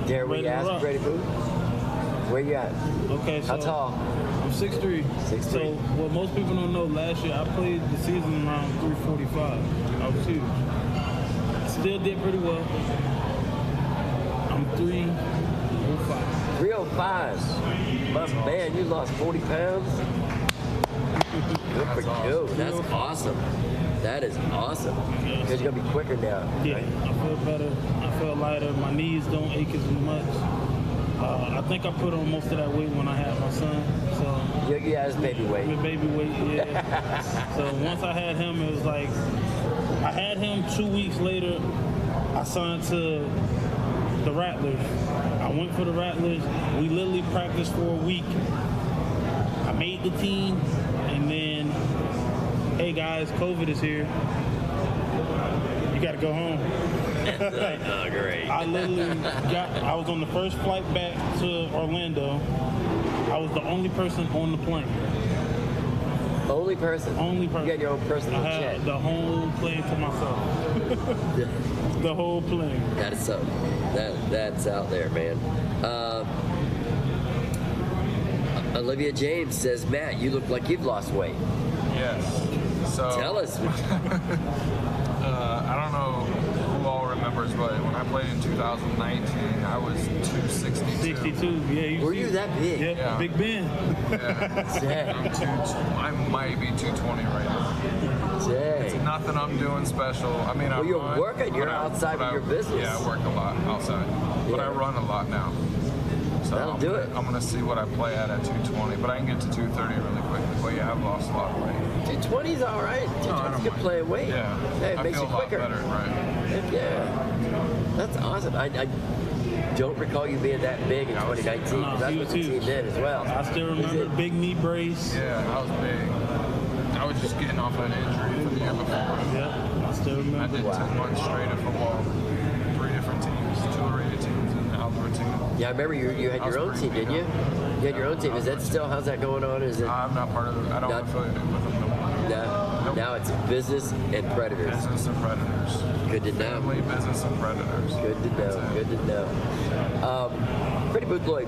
Dare we ask Freddie Booth? Where you at? Okay, so how tall? I'm 6'3". 6'3". So what most people don't know, last year I played the season around 345. I was huge. Still did pretty well. I'm 305. 305. My man, you lost 40 pounds? Good for you. That's awesome. That is awesome. Because you're going to be quicker now. Yeah, right? I feel better. I feel lighter. My knees don't ache as much. I think I put on most of that weight when I had my son. So Yeah, it's baby weight. baby weight, yeah. So once I had him, it was like, I had him 2 weeks later, I signed to the Rattlers. I went for the Rattlers. We literally practiced for a week. I made the team, and then, hey guys, COVID is here. You gotta go home. Oh, great. I literally I was on the first flight back to Orlando. I was the only person on the plane. Only person? Only person. You got your own personal I had jet. the whole plane to myself. The whole plane. That is something. That's out there, man. Olivia James says, Matt, you look like you've lost weight. Yes. So Tell us. I don't know who all remembers, but when I played in 2019, I was 262. 62. Yeah. Were you that big? Yeah. Yeah. Big Ben. Dang. I might be 220 right now. Dang. Nothing I'm doing special. I mean, I Well, you're run, working. You're but outside of your business. Yeah, I work a lot outside, but I Yeah. run a lot now. So That'll do it. I'm gonna see what I play at 220, but I can get to 230 really quickly. But yeah, I've lost a lot of weight. 220's all right. 220's good playing weight. Yeah, Hey, it I makes feel you a lot quicker. better, right? Heck yeah. That's awesome. I don't recall you being that big in 2019. No, Because that's he what was the huge. team did as well. I still remember big knee brace. Yeah, I was big. I was just getting off an injury from the year before. Yeah, I still I remember. did 10 months straight of football, 3 different teams, 2 rated teams, and the Alpha team. Yeah, I remember you had your own team, didn't you? You had your own team. Is that still, how's that going on? Is it? I'm not part of it. I don't Not- affiliate with them no more. No. Now it's business and predators. Business and predators. Good to know. Family, business, and predators. Good to know. Good to know. Freddie Boothboy.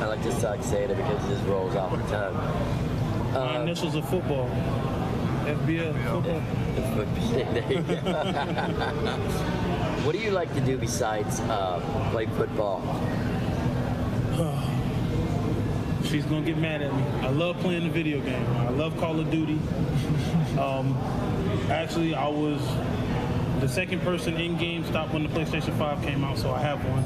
I like to start saying it because it just rolls off the tongue. My initials are football. FBL. Football. There you go. What do you like to do besides play football? She's gonna get mad at me. I love playing the video game. I love Call of Duty. Actually, I was the second person in GameStop when the PlayStation 5 came out, so I have one.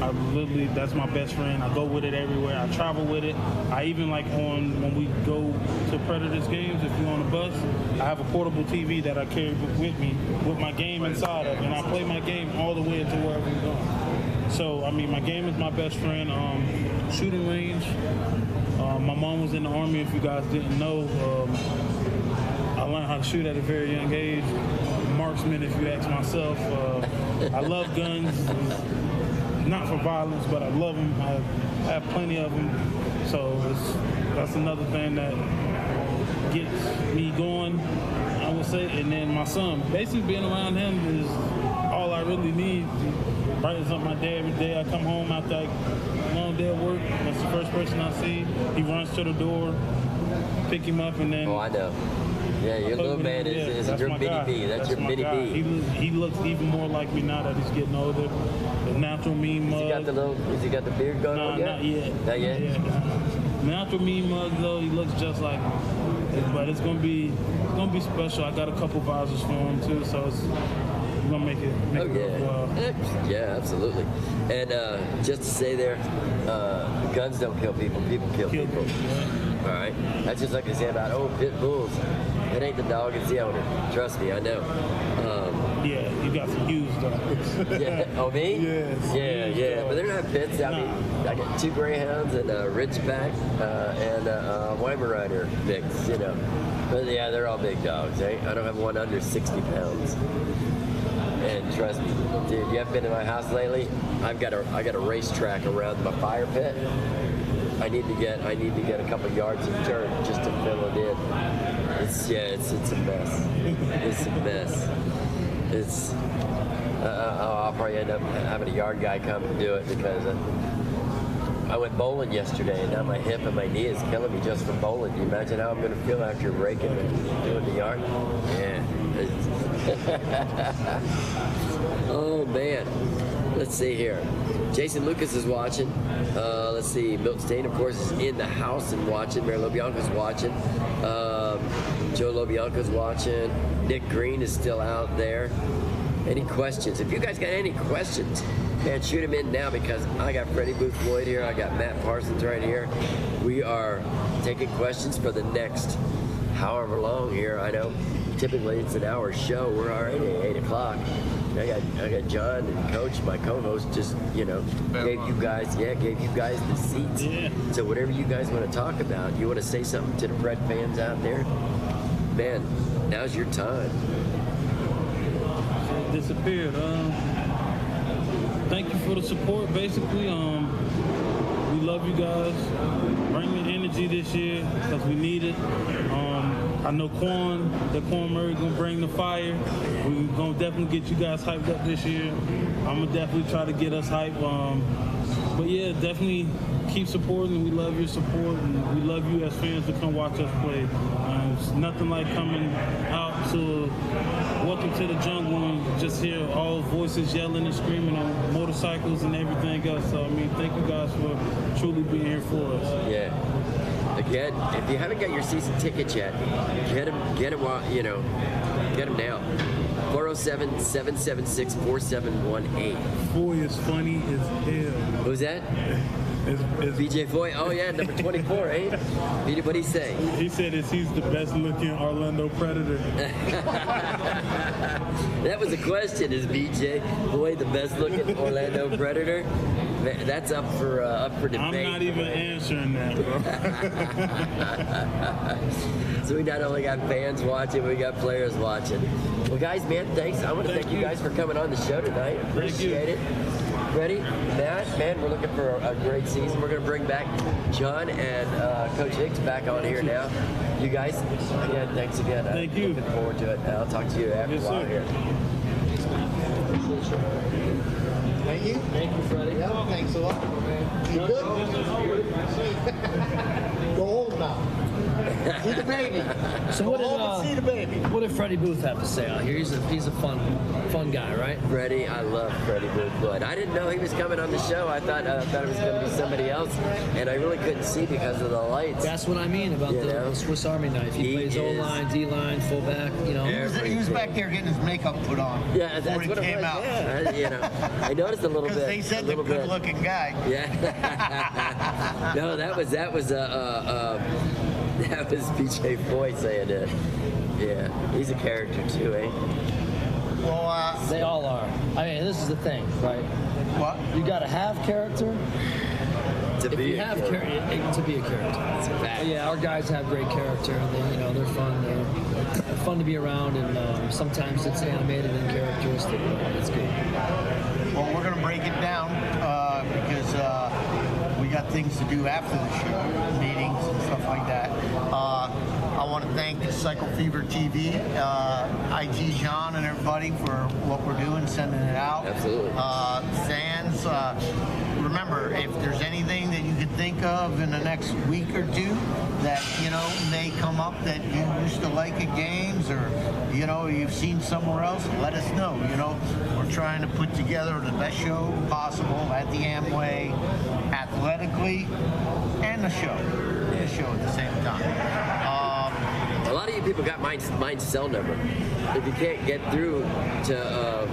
I literally, that's my best friend. I go with it everywhere. I travel with it. I even like when we go to Predators games, if you're on a bus, I have a portable TV that I carry with me with my game inside of, and I play my game all the way until wherever we're going. So, I mean, my game is my best friend. Shooting range. My mom was in the Army, if you guys didn't know. I learned how to shoot at a very young age. Marksman, if you ask myself. I love guns. Not for violence, but I love them. I have plenty of them. So that's another thing that gets me going, I would say. And then my son, basically being around him is all I really need. Brightens up my day every day. I come home after a long day of work. That's the first person I see. He runs to the door, pick him up, and then... Oh, I know. Yeah, your little man is your my mini guy. me. That's your my mini guy. me. He looks even more like me now that he's getting older. The natural mean mug. Has he got the beard going Nah, on yet? not yet. Not yet? Yeah. Natural mean mug though, he looks just like me. But it's gonna be special. I got a couple visors for him too, so we're gonna make it Oh, worthwhile. yeah. Yeah, absolutely. And just to say there, guns don't kill people, people kill people. Yeah. All right? That's just like they say about, pit bulls. It ain't the dog, it's the owner. Trust me, I know. Yeah, you got some huge dogs. Yeah. Oh, me? Yes. Yeah. But they're not pits. I mean, I got 2 greyhounds and a Ridgeback and a Weimaraner mix, you know. But yeah, they're all big dogs. Eh? I don't have one under 60 pounds. And trust me, dude, you haven't been to my house lately? I got a racetrack around my fire pit. I need to get a couple yards of dirt just to fill it in. It's a mess. It's a mess. It's I'll probably end up having a yard guy come and do it because I went bowling yesterday and now my hip and my knee is killing me just from bowling. Do you imagine how I'm going to feel after raking and doing the yard? Yeah. Oh man. Let's see here. Jason Lucas is watching. Let's see. Milton Stain, of course, is in the house and watching. Mary LoBianco's watching. Joe LoBianco's watching. Nick Green is still out there. Any questions? If you guys got any questions, man, shoot them in now because I got Freddie Boothboy here. I got Matt Parsons right here. We are taking questions for the next however long here. I know typically it's an hour show. We're already at 8 o'clock. I got John and Coach, my co-host, just gave you guys the seats. Yeah. So whatever you guys want to talk about, you want to say something to the Fred fans out there, man, now's your time. Disappeared. Thank you for the support. Basically, we love you guys. Bring the energy this year because we need it. I know Quan Murray gonna bring the fire. We're gonna definitely get you guys hyped up this year. I'm gonna definitely try to get us hyped. But yeah, definitely keep supporting. We love your support, and we love you as fans to come watch us play. It's nothing like coming out to Welcome to the Jungle and just hear all voices yelling and screaming on motorcycles and everything else. So I mean, thank you guys for truly being here for us. Yeah. Again, if you haven't got your season tickets yet, get them now. 407-776-4718. Boy is funny as hell. Who's that? It's BJ Foy? Oh yeah, number 24, eh? What'd he say? He said he's the best looking Orlando Predator. That was a question. Is BJ Foy the best looking Orlando Predator? That's up for debate. I'm not even answering that, bro. So we not only got fans watching, we got players watching. Well, guys, man, thanks. I want to thank you guys for coming on the show tonight. Appreciate it. Ready? Matt, man, we're looking for a great season. We're going to bring back John and Coach Hicks back on here now. You guys, again, thanks again. Thank you. Looking forward to it. I'll talk to you after a while here. Thank you. Thank you, Freddie. Yeah, thanks a lot. You good? Go home now. See the baby. So Go home and see the baby. what did Freddie Booth have to say out here? He's a fun guy, right? Freddie, I love Freddie Boothboy. I didn't know he was coming on the show. I thought it was going to be somebody else, and I really couldn't see because of the lights. That's what I mean about the Swiss Army knife. He plays O-line, D-line, fullback, He was back there getting his makeup put on. Yeah, that's before what he it came was. out. Yeah, I noticed a little bit. Because they said the good-looking guy. Yeah. No, that was BJ Foy saying it. Yeah, he's a character too, eh? Well, They all are. I mean, this is the thing, right? what? You got to have character. To If be you a have character. to be a character. It's a fact. Yeah, our guys have great character, and they're fun. They're fun to be around, and sometimes it's animated and characteristic. But it's good. Well, we're going to break it down because we got things to do after the show, meetings and stuff like that. I want to thank Cycle Fever TV, IG John, and everybody for what we're doing, sending it out. Absolutely. Fans, remember, if there's anything that you could think of in the next week or two that, may come up that you used to like at games or, you've seen somewhere else, let us know. We're trying to put together the best show possible at the Amway, athletically, and the show. The show at the same time. A lot of you people got my cell number. If you can't get through to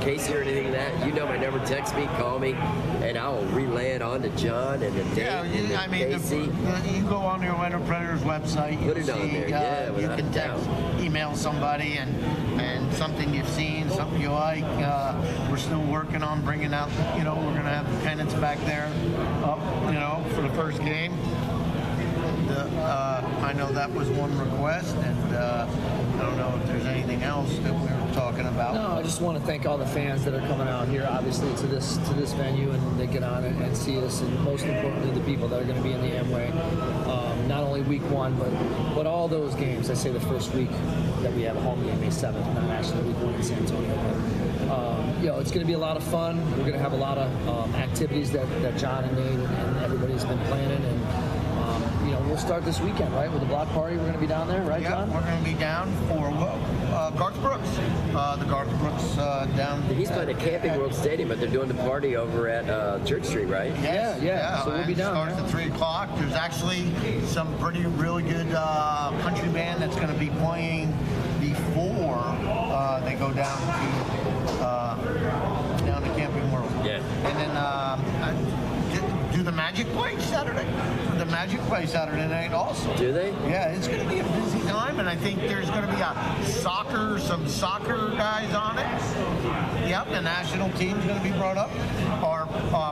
Casey or anything like that, you know my number. Text me, call me, and I will relay it on to John and the Dave and the Casey. You go on your Leonard Predators website. Put it on there, yeah, You without can a doubt. email somebody and something you've seen, something you like. We're still working on bringing out, we're going to have the pennants back there up, for the first game. I know that was one request, and I don't know if there's anything else that we were talking about. No, I just want to thank all the fans that are coming out here, obviously, to this venue, and they get on it and see us, and most importantly, the people that are going to be in the Amway. Not only week 1, but all those games. I say the first week that we have a home game, May 7th, not actually week 1 in San Antonio. But, it's going to be a lot of fun. We're going to have a lot of activities that John and Nate and everybody's been planning, and we'll start this weekend, right, with the block party. We're going to be down there, right, John? Yeah, we're going to be down for Garth Brooks. The Garth Brooks down. He's playing at Camping World Stadium, but they're doing the party over at Church Street, right? Yes, Yeah. So we'll be down. Starts at 3 o'clock. There's actually some really good country band that's going to be playing before they go down to Camping World. Yeah. And then do the Magic play Saturday? The Magic play Saturday night also. Do they? Yeah, it's going to be a busy time, and I think there's going to be some soccer guys on it. Yep, the national team's going to be brought up. Our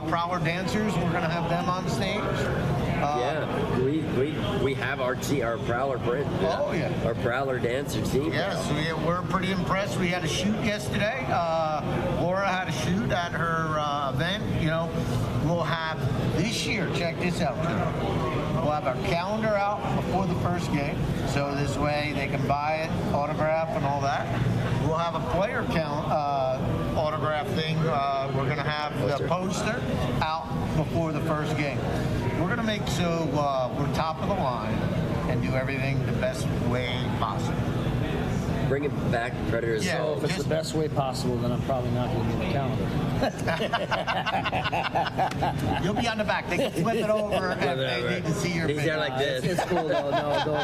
Prowler dancers, we're going to have them on stage. We have our Prowler print. Oh, yeah. Our Prowler dancer team. Yes, we're pretty impressed. We had a shoot yesterday. Laura had a shoot at her event. We'll have this year, check this out, we'll have our calendar out before the first game, so this way they can buy it, autograph and all that. We'll have a player autograph thing. We're going to have the poster out before the first game. We're going to make so we're top of the line and do everything the best way possible. Bring it back, Predators. Yeah. So if it's the best way possible, then I'm probably not going to be in the calendar. You'll be on the back. They can flip it over and they need to see your He's face. there like this. It's cool though.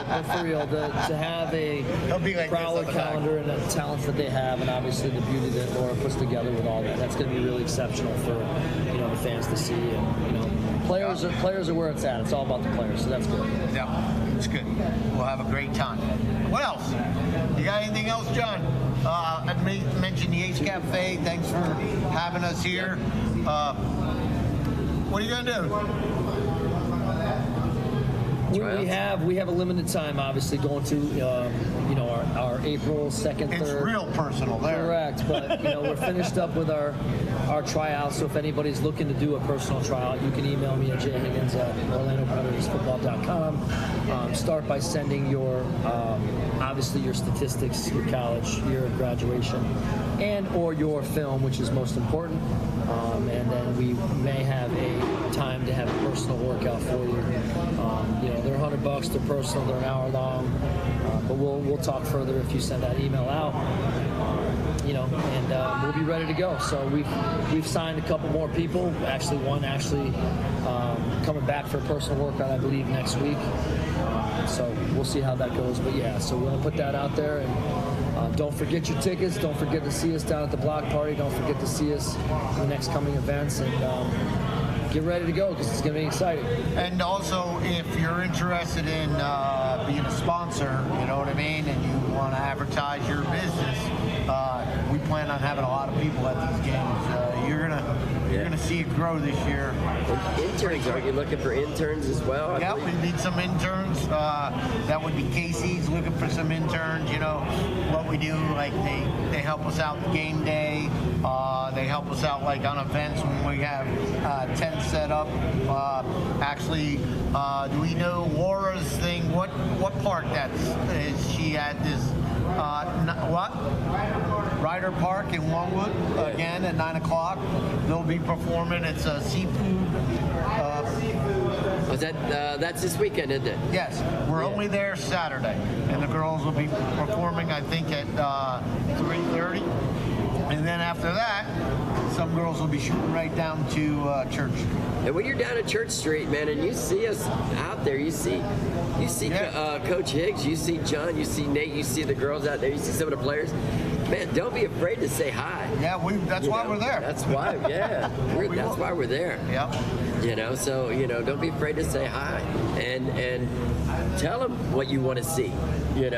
But for real, to have a They'll be like Prowler this on the back. calendar and the talents that they have, and obviously the beauty that Laura puts together with all that, that's going to be really exceptional for the fans to see. And players are where it's at. It's all about the players, so that's good. Yeah, it's good. We'll have a great time. What else? You got anything else, John? I mentioned the Ace Cafe. Thanks for having us here. What are you gonna do? We have a limited time, obviously, going to our April 2nd, 3rd. It's real personal there. Correct, but we're finished up with our tryouts. So if anybody's looking to do a personal tryout, you can email me at jhiggins@orlandopredatorsfootball.com. Start by sending your obviously your statistics, your college, your graduation, and or your film, which is most important. And then we may have a time to have a personal workout for you. They're $100. They're personal. They're an hour long. But we'll talk further if you send that email out. And we'll be ready to go. So we've signed a couple more people. Actually, one coming back for a personal workout, I believe, next week. So we'll see how that goes. But yeah, so we're gonna put that out there, and don't forget your tickets. Don't forget to see us down at the block party. Don't forget to see us in the next coming events, and get ready to go because it's gonna be exciting. And also, if you're interested in being a sponsor, you know what I mean, and you want to advertise your business, we plan on having a lot of people at these games. You're gonna see it grow this year. Interns, are you looking for interns as well? Yeah, we need some interns. That would be Casey's looking for some interns. What we do, like they help us out game day. They help us out like on events when we have tents set up. Do we know Laura's thing? What park is she at? This Ryder Park in Longwood again at 9 o'clock. They'll be performing. It's a seafood. That's this weekend, isn't it? Yes, we're only there Saturday, and the girls will be performing, I think, at 3:30, and then after that, some girls will be shooting right down to Church Street. And when you're down at Church Street, man, and you see us out there, you see Coach Higgs, you see John, you see Nate, you see the girls out there, you see some of the players. Man, don't be afraid to say hi. Yeah, that's why we're there. That's why, yeah. That's why we're there. Yep. So don't be afraid to say hi and tell them what you want to see. Yeah.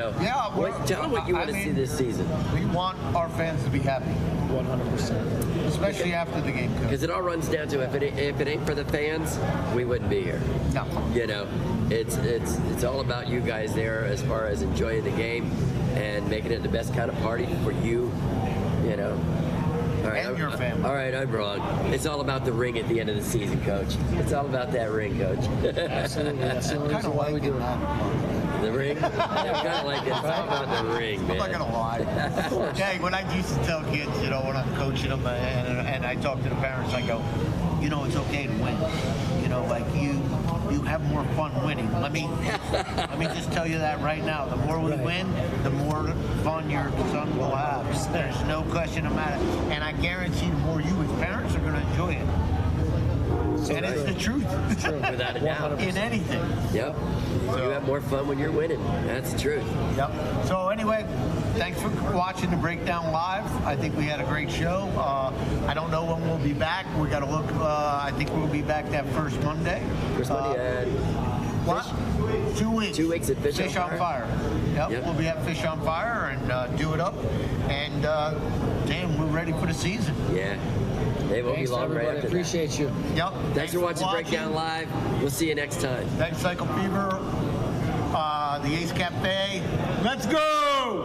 Tell them what you want to see this season. We want our fans to be happy. 100%. Especially after the game. Because it all runs down to if it ain't for the fans, we wouldn't be here. No. It's all about you guys there as far as enjoying the game and making it the best kind of party for you. All right, And your family. All right, I'm wrong. It's all about the ring at the end of the season, Coach. It's all about that ring, Coach. Absolutely. That's the only reason why we do it. The ring? Yeah, kind of like it. It's all about the ring, man. I'm not gonna lie. Okay, when I used to tell kids, when I'm coaching them, and I talk to the parents, I go, it's okay to win. Like you have more fun winning. Let me just tell you that right now. The more we win, the more fun your son will have. There's no question about it. And I guarantee the more you as parents are gonna enjoy it. And it's the truth. Without a doubt. In anything. Yep. You have more fun when you're winning. That's the truth. Yep. So anyway, thanks for watching the Breakdown Live. I think we had a great show. I don't know when we'll be back. We got to look. I think we'll be back that first Monday. First Monday what? 2 weeks. 2 weeks at Fish on Fire. Yep. We'll be at Fish on Fire and do it up. And damn, we're ready for the season. Yeah. It won't be long everybody. right after Appreciate that. you. Yep. Thanks for watching Breakdown Live. We'll see you next time. Thanks, Cycle Fever. The Ace Cafe. Let's go!